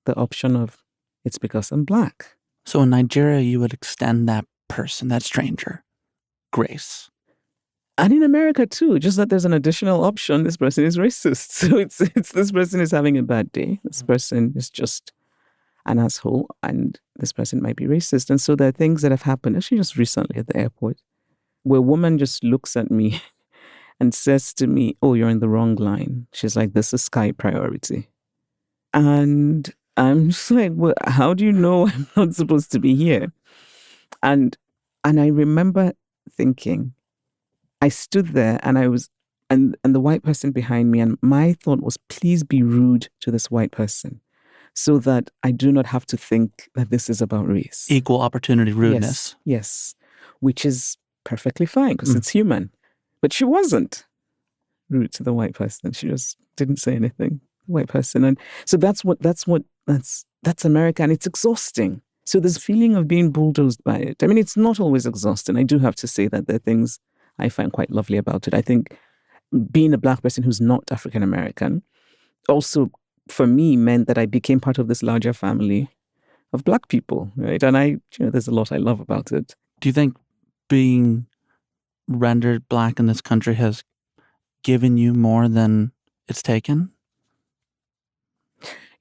the option of, it's because I'm black. So in Nigeria, you would extend that person, that stranger, grace. And in America too, just that there's an additional option. This person is racist. So it's this person is having a bad day. This person is just an asshole, and this person might be racist. And so there are things that have happened, actually just recently at the airport, where a woman just looks at me and says to me, oh, you're in the wrong line. She's like, this is Sky Priority. And I'm just like, well, how do you know I'm not supposed to be here? And I remember thinking, I stood there and and the white person behind me, and my thought was, please be rude to this white person so that I do not have to think that this is about race. Equal opportunity rudeness. Yes. Which is perfectly fine because it's human. But she wasn't rude to the white person. She just didn't say anything. The white person. And so that's America, and it's exhausting. So there's a feeling of being bulldozed by it. I mean, it's not always exhausting. I do have to say that there are things I find quite lovely about it. I think being a black person who's not African American also, for me, meant that I became part of this larger family of black people, right? And there's a lot I love about it. Do you think being rendered black in this country has given you more than it's taken?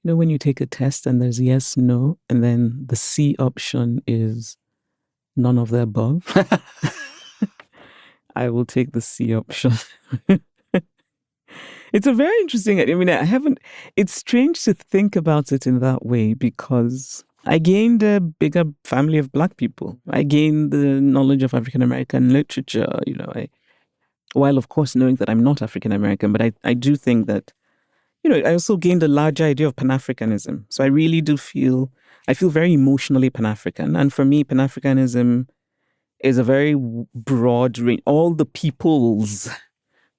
When you take a test and there's yes, no, and then the C option is none of the above, I will take the C option. It's a very interesting, it's strange to think about it in that way because I gained a bigger family of black people. I gained the knowledge of African American literature, while of course knowing that I'm not African American, but I do think that, I also gained a larger idea of Pan-Africanism. So I really do I feel very emotionally Pan-African. And for me, Pan-Africanism is a very broad range, all the peoples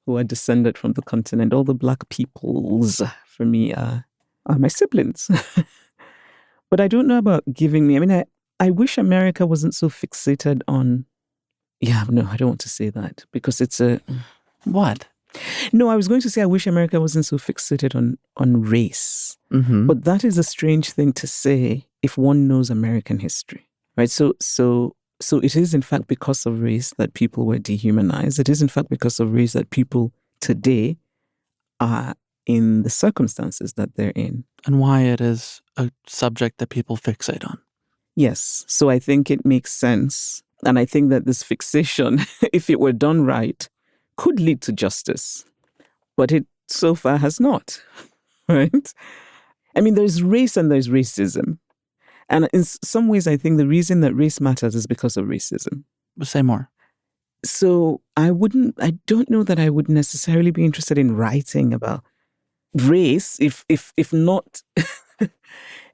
who are descended from the continent. All the black peoples, for me, are my siblings. But I don't know about giving me. I mean, I wish America wasn't so fixated on. Yeah, no, I don't want to say that because it's a. What? No, I was going to say I wish America wasn't so fixated on race. Mm-hmm. But that is a strange thing to say if one knows American history, right? So it is in fact because of race that people were dehumanized. It is in fact because of race that people today are in the circumstances that they're in. And why it is a subject that people fixate on. Yes. So I think it makes sense. And I think that this fixation, if it were done right, could lead to justice. But it so far has not, right? I mean, there's race and there's racism. And in some ways, I think the reason that race matters is because of racism. Say more. So I don't know that I would necessarily be interested in writing about race if not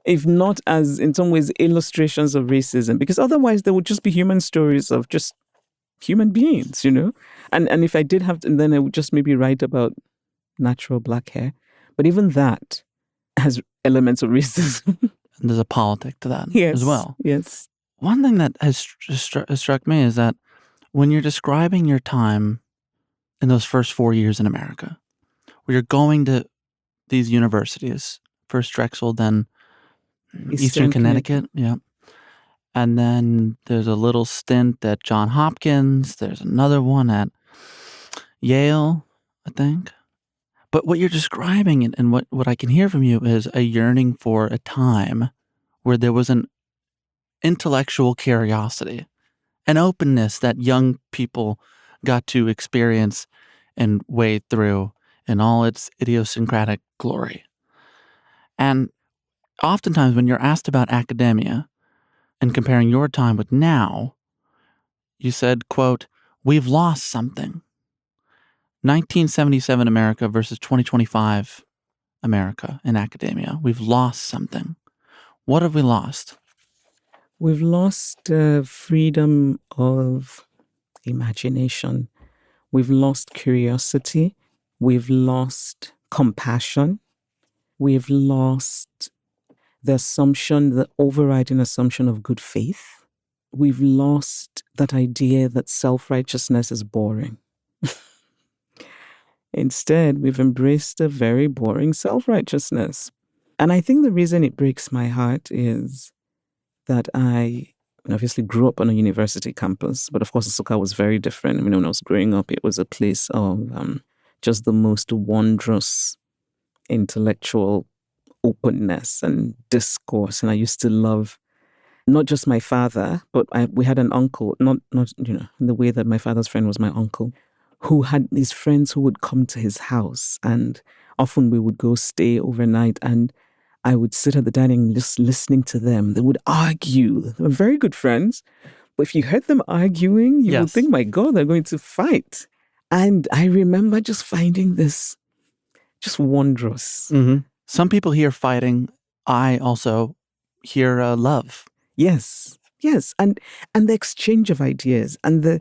if not as in some ways illustrations of racism, because otherwise there would just be human stories of just human beings, you know? And if I did have to, then I would just maybe write about natural black hair. But even that has elements of racism. And there's a politic to that Yes, as well. Yes. One thing that has struck me is that when you're describing your time in those first 4 years in America, where you're going to these universities, first Drexel, then Eastern Connecticut, yeah. And then there's a little stint at Johns Hopkins. There's another one at Yale, I think. But what you're describing and what I can hear from you is a yearning for a time where there was an intellectual curiosity, an openness that young people got to experience and wade through in all its idiosyncratic glory. And oftentimes when you're asked about academia and comparing your time with now, you said, quote, "We've lost something." 1977 America versus 2025 America in academia. We've lost something. What have we lost? We've lost freedom of imagination. We've lost curiosity. We've lost compassion. We've lost the overriding assumption of good faith. We've lost that idea that self-righteousness is boring. Instead, we've embraced a very boring self-righteousness. And I think the reason it breaks my heart is that I obviously grew up on a university campus, but of course, Nsukka was very different. I mean, when I was growing up, it was a place of just the most wondrous intellectual openness and discourse. And I used to love not just my father, but we had an uncle, not in the way that my father's friend was my uncle, who had these friends who would come to his house, and often we would go stay overnight, and I would sit at the dining just listening to them. They would argue. They were very good friends, but if you heard them arguing, you would think, my God, they're going to fight. And I remember just finding this just wondrous. Mm-hmm. Some people hear fighting. I also hear love. Yes. And the exchange of ideas and there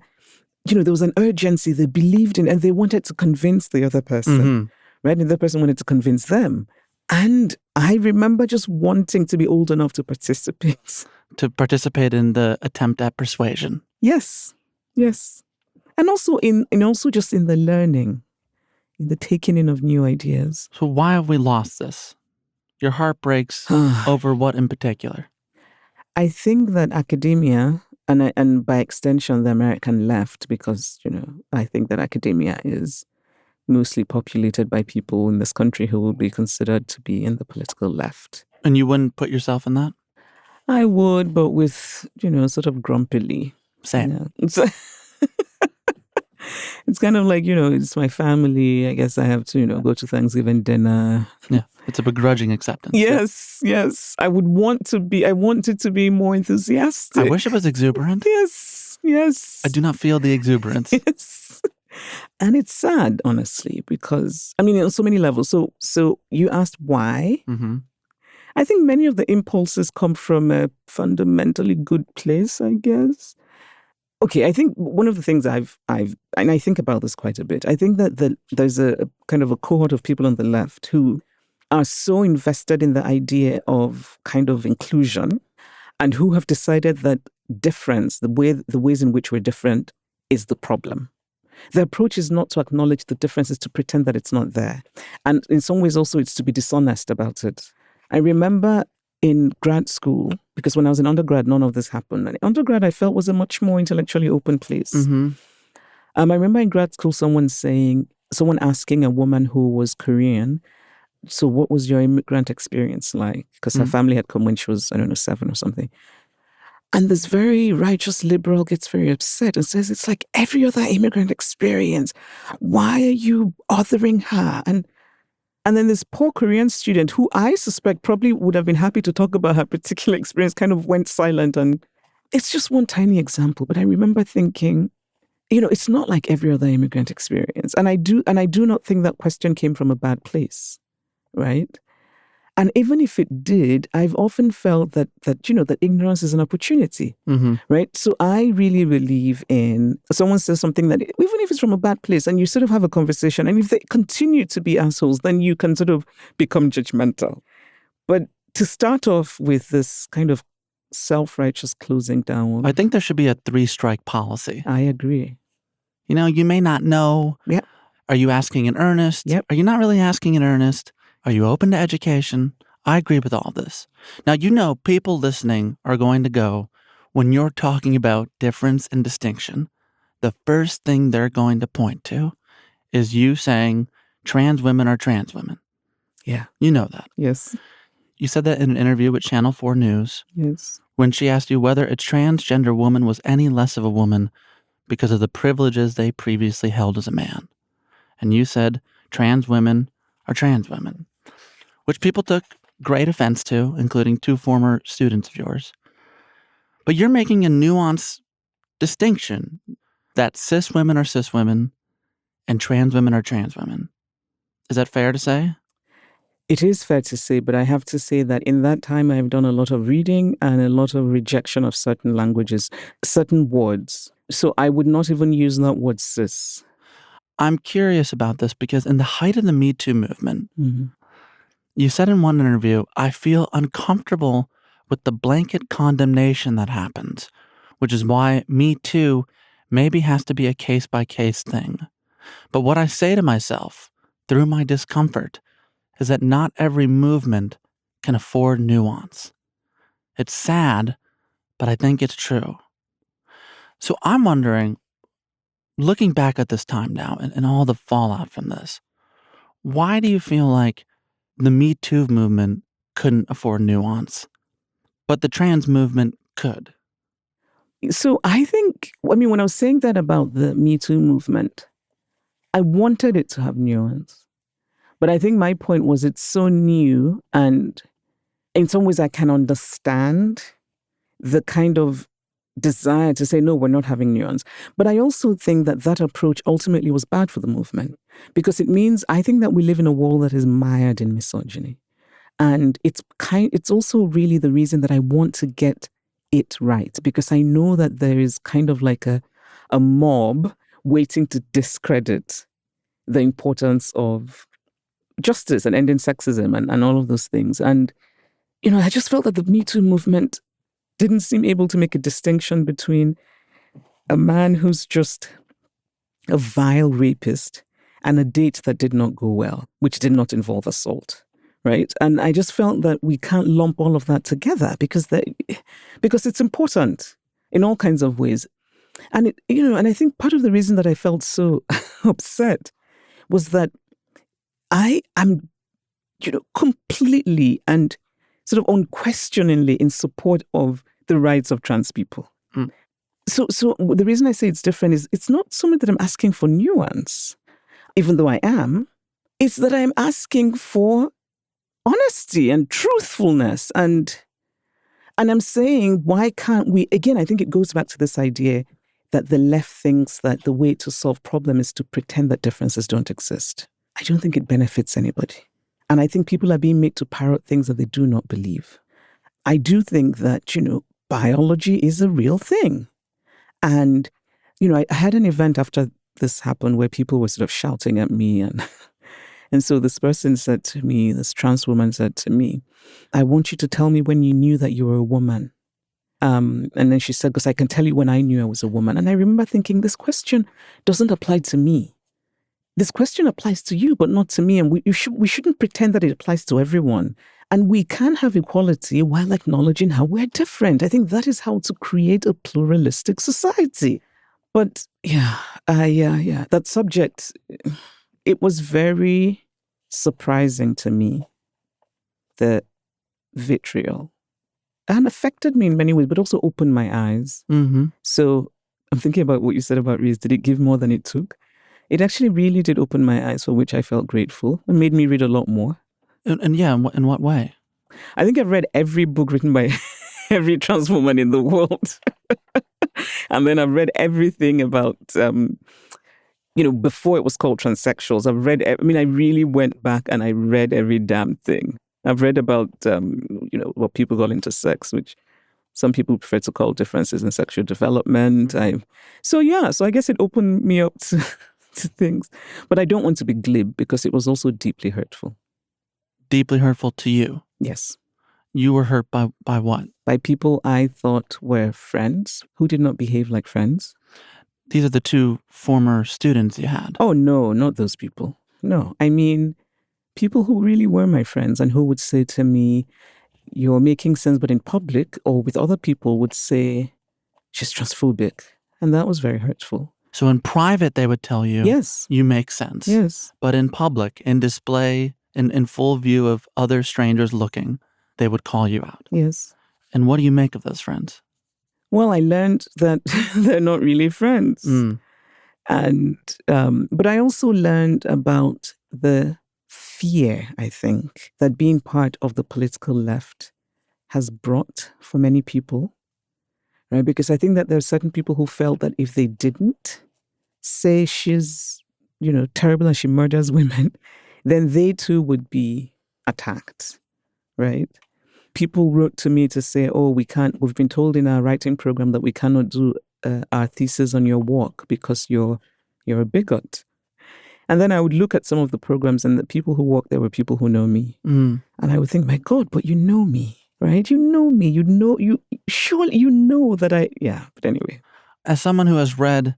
was an urgency. They believed in, and they wanted to convince the other person, right? And the other person wanted to convince them. And I remember just wanting to be old enough to participate. To participate in the attempt at persuasion. Yes. And also also just in the learning, in the taking in of new ideas. So why have we lost this? Your heart breaks over what in particular? I think that academia, and by extension, the American left, because, I think that academia is mostly populated by people in this country who would be considered to be in the political left. And you wouldn't put yourself in that? I would, but with, sort of grumpily. Same. Yeah. It's kind of like, it's my family. I guess I have to, go to Thanksgiving dinner. Yeah, it's a begrudging acceptance. Yes. I wanted to be more enthusiastic. I wish it was exuberant. Yes. I do not feel the exuberance. Yes. And it's sad, honestly, because, on so many levels. So you asked why. Mm-hmm. I think many of the impulses come from a fundamentally good place, I guess. Okay, I think one of the things and I think about this quite a bit. I think that there's a kind of a cohort of people on the left who are so invested in the idea of kind of inclusion, and who have decided that difference, the ways in which we're different, is the problem. The approach is not to acknowledge the difference, it's to pretend that it's not there. And in some ways also it's to be dishonest about it. I remember in grad school, because when I was in undergrad, none of this happened. And undergrad, I felt, was a much more intellectually open place. Mm-hmm. I remember in grad school, someone asking a woman who was Korean, so what was your immigrant experience like? Because her family had come when she was, 7 or something. And this very righteous liberal gets very upset and says, it's like every other immigrant experience. Why are you othering her? And then this poor Korean student, who I suspect probably would have been happy to talk about her particular experience, kind of went silent. And it's just one tiny example. But I remember thinking, it's not like every other immigrant experience. And I do not think that question came from a bad place, right? And even if it did, I've often felt that ignorance is an opportunity, right? So I really believe in someone says something that, even if it's from a bad place, and you sort of have a conversation, and if they continue to be assholes, then you can sort of become judgmental. But to start off with this kind of self-righteous closing down, I think there should be a 3-strike policy. I agree. You may not know. Yep. Are you asking in earnest? Yep. Are you not really asking in earnest? Are you open to education? I agree with all this. Now, people listening are going to go, when you're talking about difference and distinction, the first thing they're going to point to is you saying trans women are trans women. Yeah. You know that. Yes. You said that in an interview with Channel 4 News. Yes. When she asked you whether a transgender woman was any less of a woman because of the privileges they previously held as a man. And you said trans women are trans women, which people took great offense to, including 2 former students of yours. But you're making a nuanced distinction that cis women are cis women and trans women are trans women. Is that fair to say? It is fair to say, but I have to say that in that time, I've done a lot of reading and a lot of rejection of certain languages, certain words. So I would not even use that word cis. I'm curious about this because in the height of the Me Too movement, you said in one interview, I feel uncomfortable with the blanket condemnation that happens, which is why Me Too maybe has to be a case-by-case thing. But what I say to myself through my discomfort is that not every movement can afford nuance. It's sad, but I think it's true. So I'm wondering, looking back at this time now and all the fallout from this, why do you feel like the Me Too movement couldn't afford nuance, but the trans movement could? So I think, when I was saying that about the Me Too movement, I wanted it to have nuance. But I think my point was it's so new, and in some ways I can understand the kind of desire to say, no, we're not having nuance. But I also think that approach ultimately was bad for the movement, because it means I think that we live in a world that is mired in misogyny. And it's also really the reason that I want to get it right, because I know that there is kind of like a mob waiting to discredit the importance of justice and ending sexism and all of those things. And, I just felt that the Me Too movement didn't seem able to make a distinction between a man who's just a vile rapist and a date that did not go well, which did not involve assault, right? And I just felt that we can't lump all of that together because it's important in all kinds of ways. And and I think part of the reason that I felt so upset was that I am, completely and sort of unquestioningly in support of the rights of trans people. So the reason I say it's different is it's not so much that I'm asking for nuance, even though I am. It's that I'm asking for honesty and truthfulness. And I'm saying, why can't we, again, I think it goes back to this idea that the left thinks that the way to solve problem is to pretend that differences don't exist. I don't think it benefits anybody. And I think people are being made to parrot things that they do not believe. I do think that, biology is a real thing. And, I had an event after this happened where people were sort of shouting at me. And so this person said to me, this trans woman said to me, I want you to tell me when you knew that you were a woman. And then she said, because I can tell you when I knew I was a woman. And I remember thinking, this question doesn't apply to me. This question applies to you, but not to me. And we shouldn't pretend that it applies to everyone. And we can have equality while acknowledging how we're different. I think that is how to create a pluralistic society. But that subject, it was very surprising to me, the vitriol. And affected me in many ways, but also opened my eyes. Mm-hmm. So I'm thinking about what you said about Reese. Did it give more than it took? It actually really did open my eyes, for which I felt grateful. It made me read a lot more. And in what way? I think I've read every book written by every trans woman in the world. And then I've read everything about, before it was called transsexuals. I really went back and I read every damn thing. I've read about, what people got into sex, which some people prefer to call differences in sexual development. So I guess it opened me up to things. But I don't want to be glib because it was also deeply hurtful. Deeply hurtful to you? Yes. You were hurt by what? By people I thought were friends who did not behave like friends. These are the two former students you had. Oh, no, not those people. No, I mean, people who really were my friends and who would say to me, you're making sense, but in public or with other people would say, she's transphobic. And that was very hurtful. So in private, they would tell you, yes, you make sense. Yes. But in public, in display, in full view of other strangers looking, they would call you out. Yes. And what do you make of those friends? Well, I learned that they're not really friends. And, but I also learned about the fear, I think, that being part of the political left has brought for many people, right? Because I think that there are certain people who felt that if they didn't say she's, terrible and she murders women, then they too would be attacked, right? People wrote to me to say, we've been told in our writing program that we cannot do our thesis on your walk because you're a bigot. And then I would look at some of the programs and the people who walk there were people who know me. And I would think, my God, but you know me, right? You know me, surely you know that but anyway. As someone who has read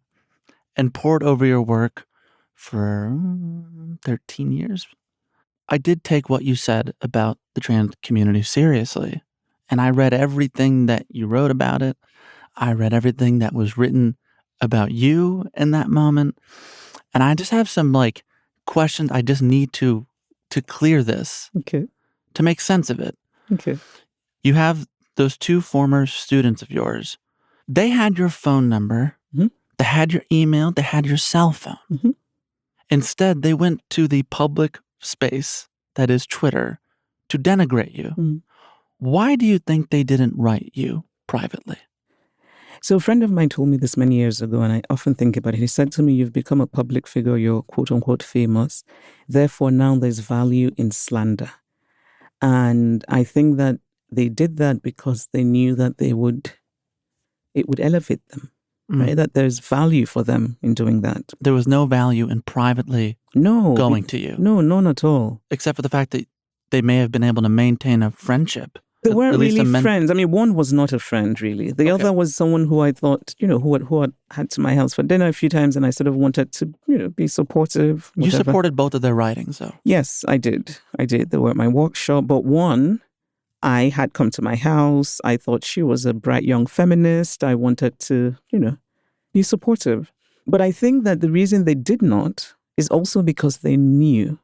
and pored over your work for 13 years, I did take what you said about the trans community seriously. And I read everything that you wrote about it. I read everything that was written about you in that moment. And I just have some questions I just need to clear this. Okay. To make sense of it. Okay. You have those two former students of yours. They had your phone number. Mm-hmm. They had your email. They had your cell phone. Mm-hmm. Instead, they went to the public space, that is Twitter, to denigrate you. Mm-hmm. Why do you think they didn't write you privately? So a friend of mine told me this many years ago, and I often think about it. He said to me, you've become a public figure, you're quote unquote famous. Therefore, now there's value in slander. And I think that they did that because they knew that it would elevate them, right? That there's value for them in doing that. There was no value in privately going to you. No, none at all. Except for the fact that they may have been able to maintain a friendship. They weren't really friends. I mean, one was not a friend, really. The other was someone who I thought, who had to my house for dinner a few times, and I sort of wanted to, be supportive. Whatever. You supported both of their writings, though. Yes, I did. They were at my workshop. But one, I had come to my house. I thought she was a bright young feminist. I wanted to, be supportive. But I think that the reason they did not is also because they knew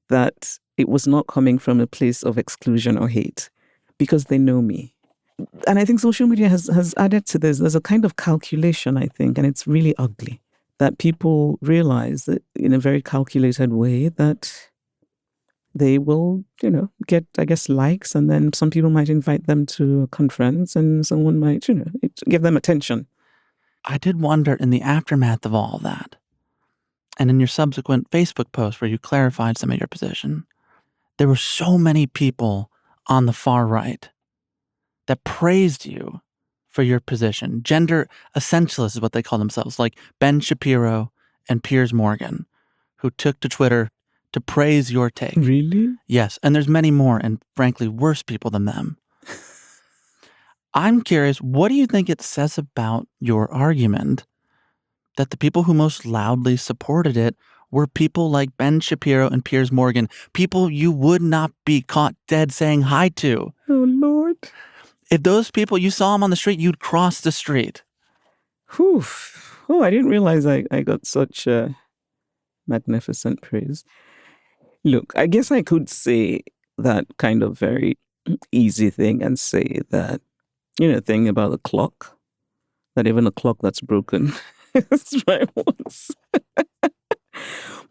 that it was not coming from a place of exclusion or hate. Because they know me. And I think social media has added to this. There's a kind of calculation, I think, and it's really ugly, that people realize that in a very calculated way that they will, get, I guess, likes, and then some people might invite them to a conference and someone might, give them attention. I did wonder in the aftermath of all of that, and in your subsequent Facebook post where you clarified some of your position, there were so many people on the far right that praised you for your position. Gender essentialists is what they call themselves, like Ben Shapiro and Piers Morgan, who took to Twitter to praise your take. Really? Yes, and there's many more and frankly worse people than them. I'm curious, what do you think it says about your argument that the people who most loudly supported it were people like Ben Shapiro and Piers Morgan, people you would not be caught dead saying hi to? Oh, Lord. If those people, you saw them on the street, you'd cross the street. Whew. Oh, I didn't realize I got such magnificent praise. Look, I guess I could say that kind of very easy thing and say that, thing about the clock, that even a clock that's broken is right once.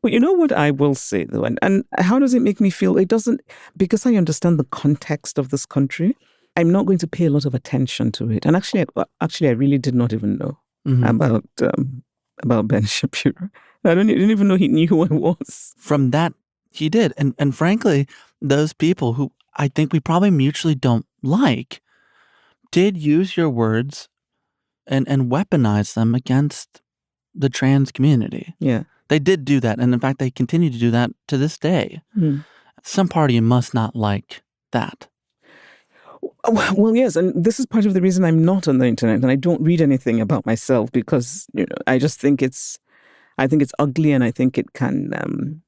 But you know what I will say, though, and how does it make me feel? It doesn't, because I understand the context of this country, I'm not going to pay a lot of attention to it. And actually, I really did not even know about Ben Shapiro. I didn't even know he knew who I was. From that, he did. And frankly, those people who I think we probably mutually don't like did use your words and weaponize them against the trans community. Yeah. They did do that. And in fact, they continue to do that to this day. Some party must not like that. Well, yes, and this is part of the reason I'm not on the internet and I don't read anything about myself because I just think it's ugly, and I think it can.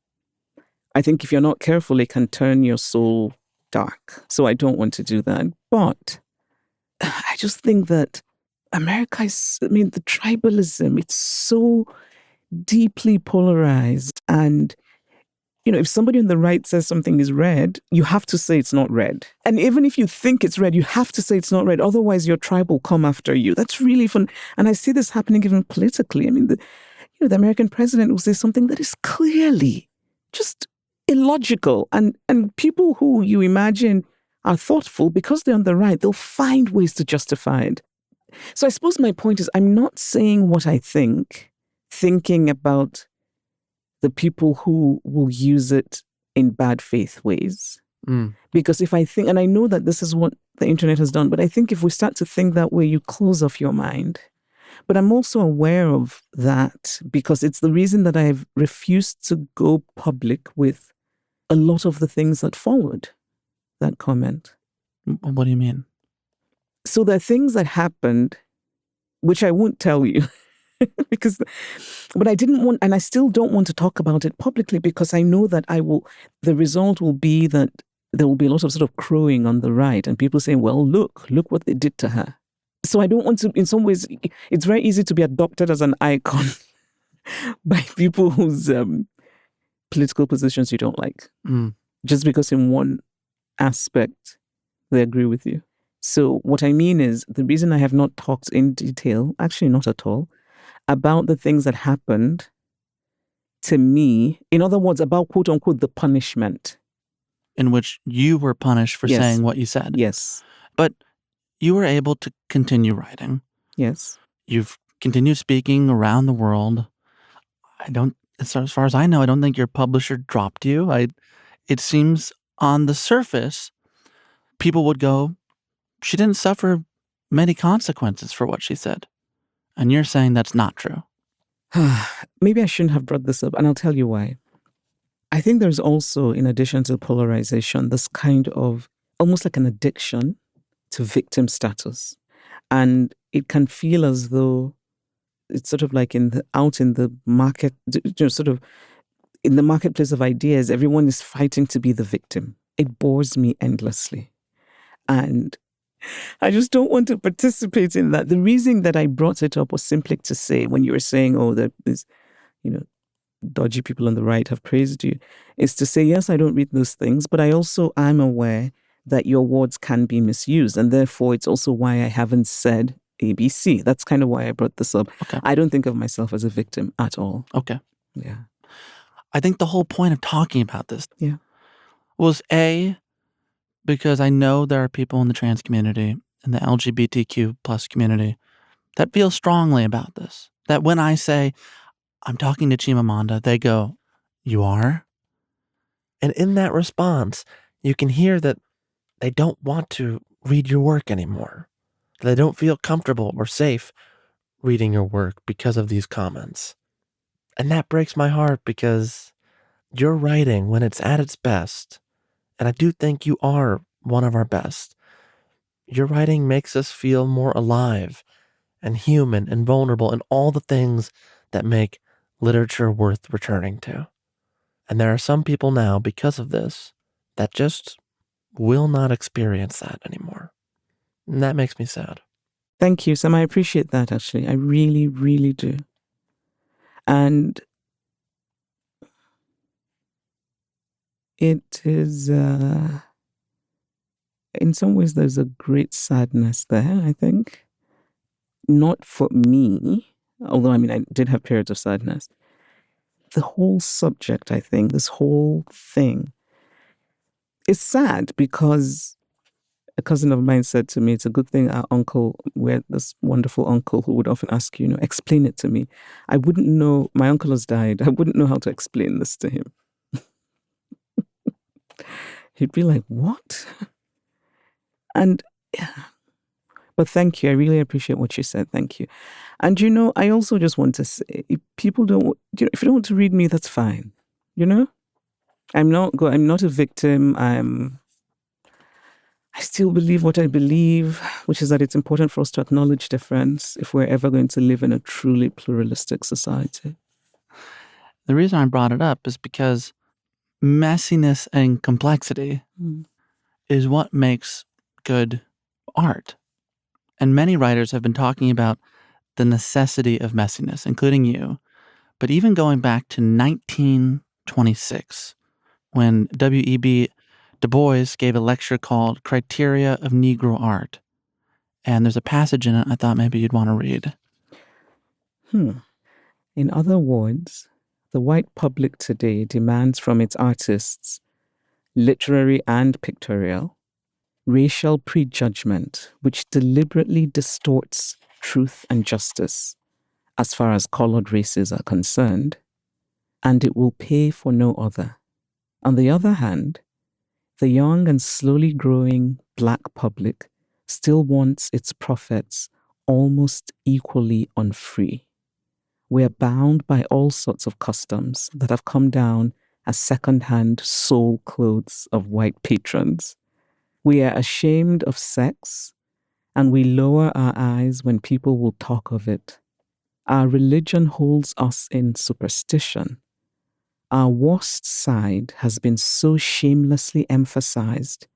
I think if you're not careful, it can turn your soul dark. So I don't want to do that. But I just think that America the tribalism, it's so deeply polarized, and if somebody on the right says something is red, you have to say it's not red. And even if you think it's red, you have to say it's not red. Otherwise, your tribe will come after you. That's really fun. And I see this happening even politically. I mean, the American president will say something that is clearly just illogical. And people who you imagine are thoughtful, because they're on the right, they'll find ways to justify it. So I suppose my point is, I'm not saying what I think, thinking about the people who will use it in bad faith ways. Because if I think, and I know that this is what the internet has done, but I think if we start to think that way, you close off your mind. But I'm also aware of that because it's the reason that I've refused to go public with a lot of the things that followed that comment. What do you mean? So there are things that happened, which I won't tell you. But I didn't want, and I still don't want to talk about it publicly because I know that the result will be that there will be a lot of sort of crowing on the right and people saying, well, look what they did to her. So I don't want to, in some ways, it's very easy to be adopted as an icon by people whose political positions you don't like. Just because in one aspect they agree with you. So what I mean is, the reason I have not talked in detail, actually not at all, about the things that happened to me, in other words, about quote unquote the punishment. In which you were punished for saying what you said. Yes. But you were able to continue writing. Yes. You've continued speaking around the world. As far as I know, I don't think your publisher dropped you. It seems on the surface, people would go, she didn't suffer many consequences for what she said. And you're saying that's not true. Maybe I shouldn't have brought this up, and I'll tell you why. I think there's also, in addition to polarization, this kind of almost like an addiction to victim status. And it can feel as though it's sort of like out in the market, sort of in the marketplace of ideas, everyone is fighting to be the victim. It bores me endlessly. And I just don't want to participate in that. The reason that I brought it up was simply to say, when you were saying, that these, dodgy people on the right have praised you, is to say, yes, I don't read those things, but I also am aware that your words can be misused. And therefore, it's also why I haven't said ABC. That's kind of why I brought this up. Okay. I don't think of myself as a victim at all. Okay. Yeah. I think the whole point of talking about this was because I know there are people in the trans community and the LGBTQ plus community that feel strongly about this. That when I say, I'm talking to Chimamanda, they go, you are? And in that response, you can hear that they don't want to read your work anymore. that they don't feel comfortable or safe reading your work because of these comments. And that breaks my heart because your writing, when it's at its best, and I do think you are one of our best, your writing makes us feel more alive and human and vulnerable and all the things that make literature worth returning to. And there are some people now, because of this, that just will not experience that anymore. And that makes me sad. Thank you, Sam. I appreciate that, actually. I really, really do. And it is, in some ways, there's a great sadness there, I think. Not for me, although, I mean, I did have periods of sadness. The whole subject, I think, this whole thing is sad because a cousin of mine said to me, it's a good thing our uncle, we had this wonderful uncle who would often ask you, explain it to me. I wouldn't know, my uncle has died, I wouldn't know how to explain this to him. He'd be like, what? And, but thank you. I really appreciate what you said. Thank you. And, I also just want to say, if people don't, if you don't want to read me, that's fine. I'm not a victim. I still believe what I believe, which is that it's important for us to acknowledge difference if we're ever going to live in a truly pluralistic society. The reason I brought it up is because messiness and complexity is what makes good art. And many writers have been talking about the necessity of messiness, including you. But even going back to 1926, when W.E.B. Du Bois gave a lecture called Criteria of Negro Art. And there's a passage in it I thought maybe you'd want to read. In other words, the white public today demands from its artists, literary and pictorial, racial prejudgment which deliberately distorts truth and justice as far as colored races are concerned, and it will pay for no other. On the other hand, the young and slowly growing black public still wants its prophets almost equally unfree. We are bound by all sorts of customs that have come down as second-hand soul clothes of white patrons. We are ashamed of sex, and we lower our eyes when people will talk of it. Our religion holds us in superstition. Our worst side has been so shamelessly emphasized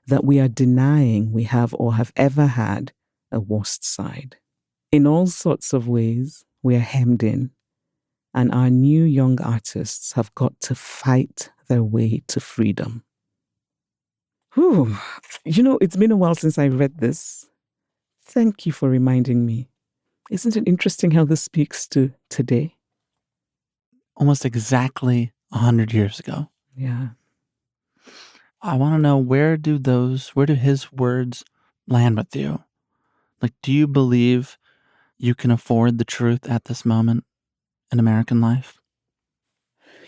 that we are denying we have or have ever had a worst side. In all sorts of ways, we are hemmed in, and our new young artists have got to fight their way to freedom. Whew. It's been a while since I read this. Thank you for reminding me. Isn't it interesting how this speaks to today? Almost exactly 100 years ago. Yeah. I want to know, where do his words land with you? Like, do you believe you can afford the truth at this moment in American life?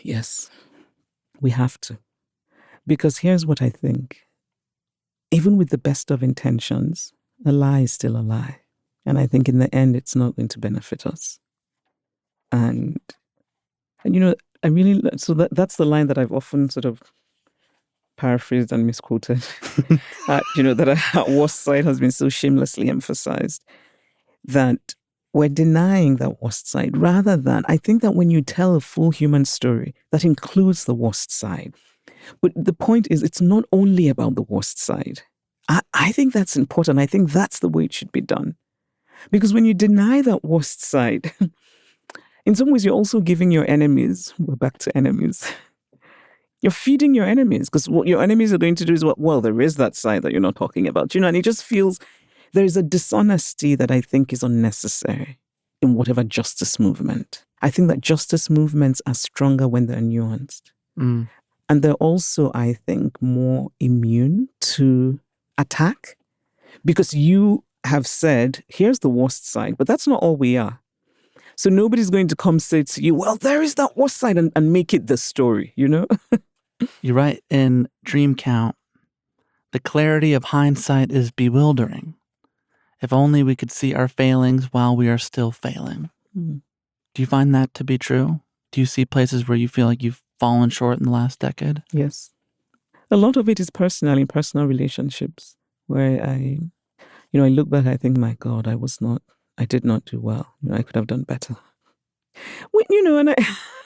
Yes, we have to. Because here's what I think. Even with the best of intentions, a lie is still a lie. And I think in the end, it's not going to benefit us. And I really, so that's the line that I've often sort of paraphrased and misquoted. That our worst side has been so shamelessly emphasized that we're denying that worst side, rather than, I think that when you tell a full human story, that includes the worst side. But the point is, it's not only about the worst side. I think that's important. I think that's the way it should be done. Because when you deny that worst side, in some ways, you're also giving your enemies, we're back to enemies, you're feeding your enemies, because what your enemies are going to do is, there is that side that you're not talking about, and it just feels there's a dishonesty that I think is unnecessary in whatever justice movement. I think that justice movements are stronger when they're nuanced. And they're also, I think, more immune to attack, because you have said, here's the worst side, but that's not all we are. So nobody's going to come say to you, there is that worst side, and make it the story, You write in Dream Count, the clarity of hindsight is bewildering. If only we could see our failings while we are still failing. Mm. Do you find that to be true? Do you see places where you feel like you've fallen short in the last decade? Yes. A lot of it is personal, in personal relationships, where I look back, I think, my God, I did not do well. I could have done better. And I,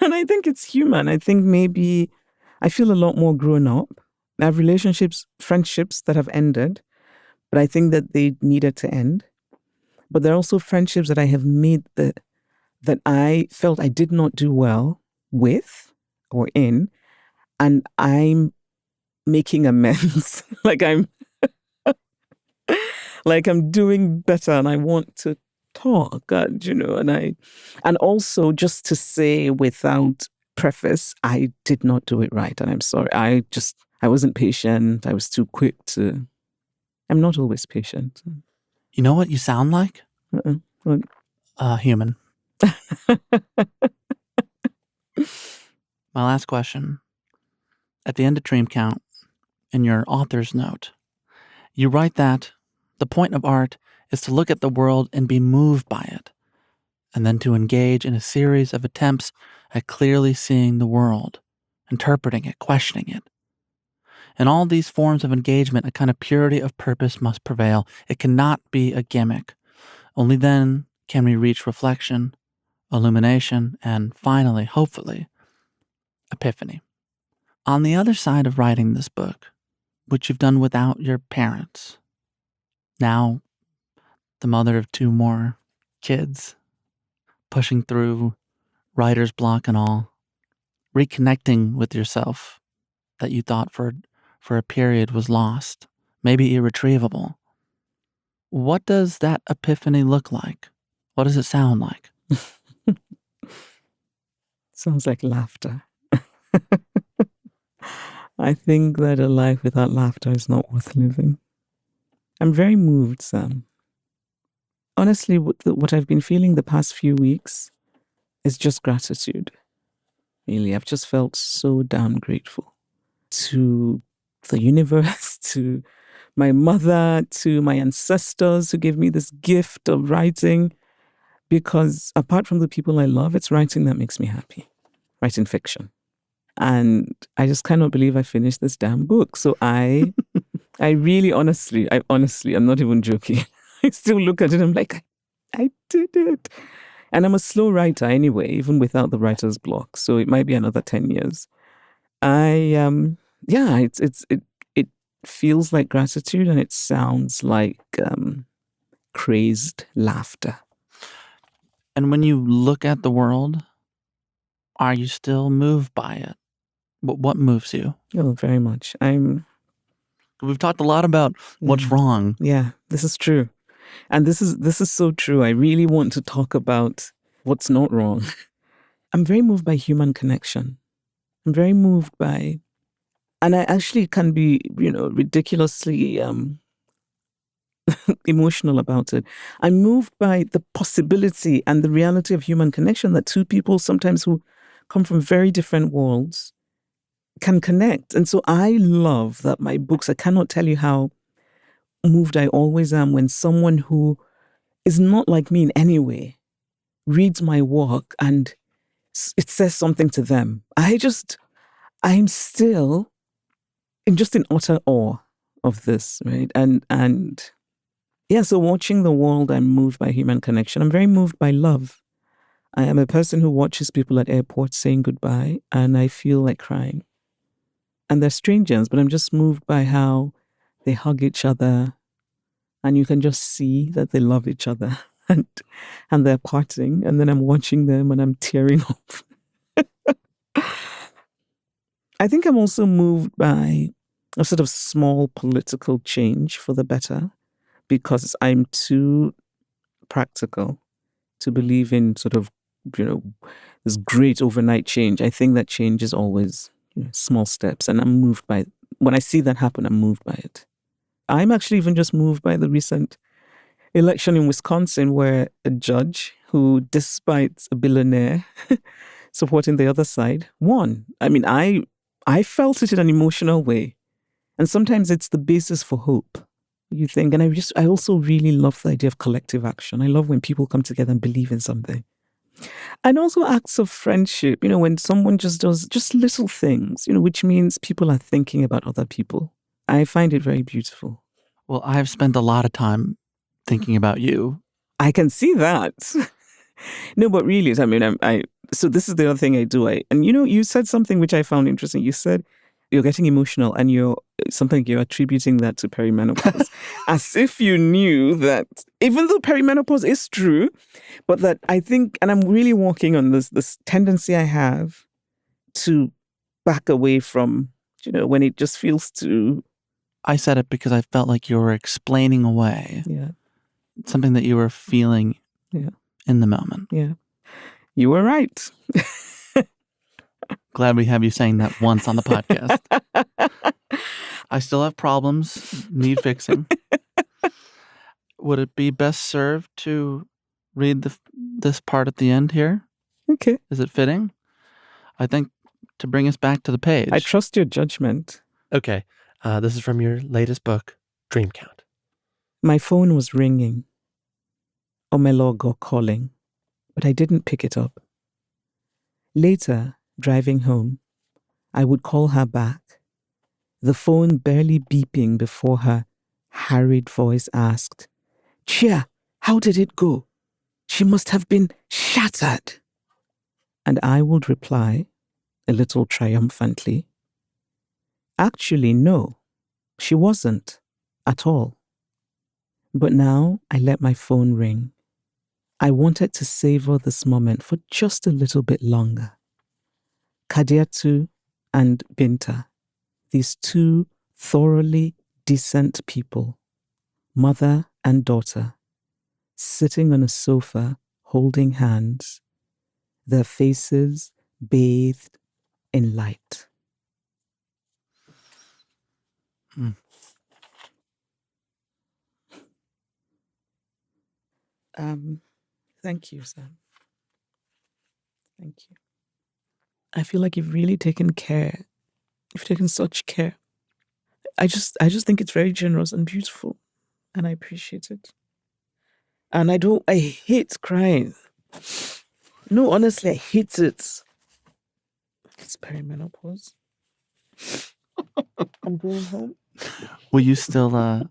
and I think it's human. I think maybe I feel a lot more grown up. I have relationships, friendships that have ended, but I think that they needed to end. But there are also friendships that I have made that I felt I did not do well with or in, and I'm making amends. I'm doing better, and I want to talk, and also just to say without preface, I did not do it right, and I'm sorry. I wasn't patient. I was too quick to. I'm not always patient. You know what you sound like? What? Human. My last question. At the end of Dream Count, in your author's note, you write that the point of art is to look at the world and be moved by it, and then to engage in a series of attempts at clearly seeing the world, interpreting it, questioning it. In all these forms of engagement, a kind of purity of purpose must prevail. It cannot be a gimmick. Only then can we reach reflection, illumination, and finally, hopefully, epiphany. On the other side of writing this book, which you've done without your parents, now the mother of 2 more kids, pushing through writer's block and all, reconnecting with yourself that you thought for a period was lost, maybe irretrievable. What does that epiphany look like? What does it sound like? Sounds like laughter. I think that a life without laughter is not worth living. I'm very moved, Sam. Honestly, what I've been feeling the past few weeks is just gratitude. Really, I've just felt so damn grateful to the universe, to my mother, to my ancestors who gave me this gift of writing. Because apart from the people I love, it's writing that makes me happy. Writing fiction. And I just cannot believe I finished this damn book. So I really honestly, I'm not even joking. I still look at it and I'm like, I did it. And I'm a slow writer anyway, even without the writer's block. So it might be another 10 years. It feels like gratitude, and it sounds like crazed laughter. And when you look at the world, are you still moved by it? What moves you? Oh, very much. We've talked a lot about what's wrong. Yeah, this is true. And this is so true. I really want to talk about what's not wrong. I'm very moved by human connection. I'm very moved by, and I actually can be, ridiculously emotional about it. I'm moved by the possibility and the reality of human connection, that two people sometimes who come from very different worlds can connect. And so I love that my books, I cannot tell you how moved I always am when someone who is not like me in any way reads my work and it says something to them. I'm still in utter awe of this, right? And yeah, so watching the world, I'm moved by human connection. I'm very moved by love. I am a person who watches people at airports saying goodbye, and I feel like crying. And they're strangers, but I'm just moved by how they hug each other, and you can just see that they love each other, and they're parting, and then I'm watching them and I'm tearing up. I think I'm also moved by a sort of small political change for the better, because I'm too practical to believe in sort of, this great overnight change. I think that change is always small steps, and I'm moved by, when I see that happen, I'm moved by it. I'm actually even just moved by the recent election in Wisconsin, where a judge who, despite a billionaire supporting the other side, won. I mean, I felt it in an emotional way. And sometimes it's the basis for hope. you think. And I also really love the idea of collective action. I love when people come together and believe in something. And also acts of friendship, when someone just does just little things, which means people are thinking about other people. I find it very beautiful. Well, I've spent a lot of time thinking about you. I can see that. No, but really, so this is the other thing I do. And you said something which I found interesting. You said you're getting emotional and you're attributing that to perimenopause. As if you knew that, even though perimenopause is true, but that I think, and I'm really working on this tendency I have to back away from, when it just feels too... I said it because I felt like you were explaining away something that you were feeling in the moment. Yeah. You were right. Glad we have you saying that once on the podcast. I still have problems, need fixing. Would it be best served to read this part at the end here? Okay. Is it fitting? I think to bring us back to the page. I trust your judgment. Okay. This is from your latest book, Dream Count. My phone was ringing. Omelogo calling, but I didn't pick it up. Later, driving home, I would call her back, the phone barely beeping before her harried voice asked, "Chia, how did it go? She must have been shattered." And I would reply, a little triumphantly, "Actually, no, she wasn't at all." But now I let my phone ring. I wanted to savor this moment for just a little bit longer. Kadiatu and Binta, these two thoroughly decent people, mother and daughter, sitting on a sofa holding hands, their faces bathed in light. Thank you, Sam. Thank you. I feel like you've really taken care. You've taken such care. I just think it's very generous and beautiful, and I appreciate it. And I hate crying. No, honestly, I hate it. It's perimenopause. I'm going home. Will you still, are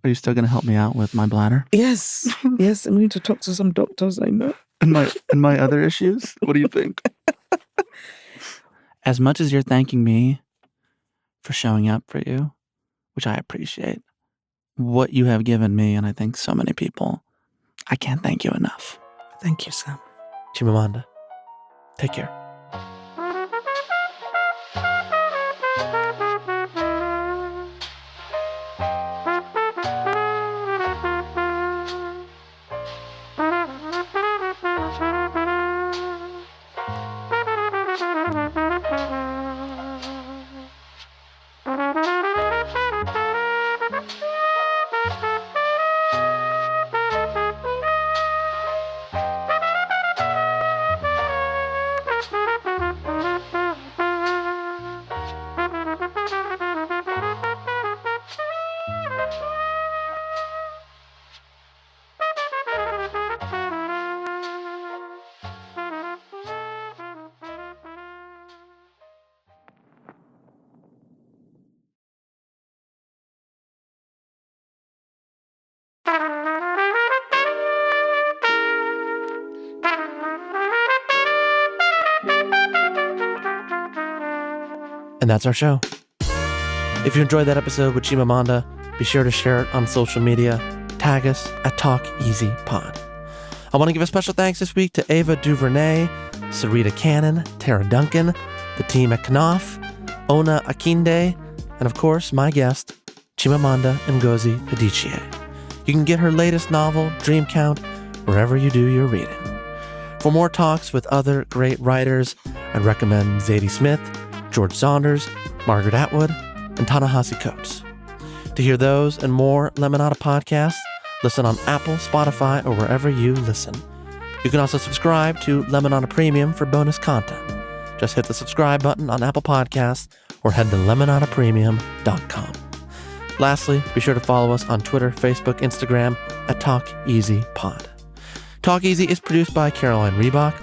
you still going to help me out with my bladder? Yes. Yes, I'm going to talk to some doctors I know. And my other issues? What do you think? As much as you're thanking me for showing up for you, which I appreciate, what you have given me, and I think so many people, I can't thank you enough. Thank you, Sam. Chimamanda, take care. And that's our show. If you enjoyed that episode with Chimamanda, be sure to share it on social media. Tag us at TalkEasyPod. I want to give a special thanks this week to Ava DuVernay, Sarita Cannon, Tara Duncan, the team at Knopf, Ona Akinde, and of course, my guest, Chimamanda Ngozi Adichie. You can get her latest novel, Dream Count, wherever you do your reading. For more talks with other great writers, I'd recommend Zadie Smith, George Saunders, Margaret Atwood, and Ta-Nehisi Coates. To hear those and more Lemonada podcasts, listen on Apple, Spotify, or wherever you listen. You can also subscribe to Lemonada Premium for bonus content. Just hit the subscribe button on Apple Podcasts or head to lemonadapremium.com. Lastly, be sure to follow us on Twitter, Facebook, Instagram at TalkEasyPod. Talk Easy is produced by Caroline Reebok.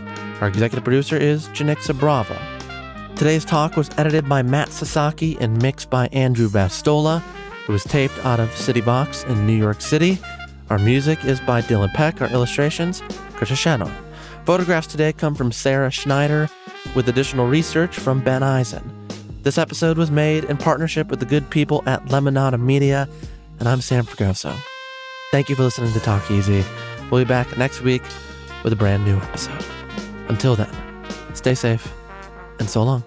Our executive producer is Janixa Bravo. Today's talk was edited by Matt Sasaki and mixed by Andrew Bastola. It was taped out of City Box in New York City. Our music is by Dylan Peck. Our illustrations, Krisha Shannon. Photographs today come from Sarah Schneider with additional research from Ben Eisen. This episode was made in partnership with the good people at Lemonada Media, and I'm Sam Fragoso. Thank you for listening to Talk Easy. We'll be back next week with a brand new episode. Until then, stay safe and so long.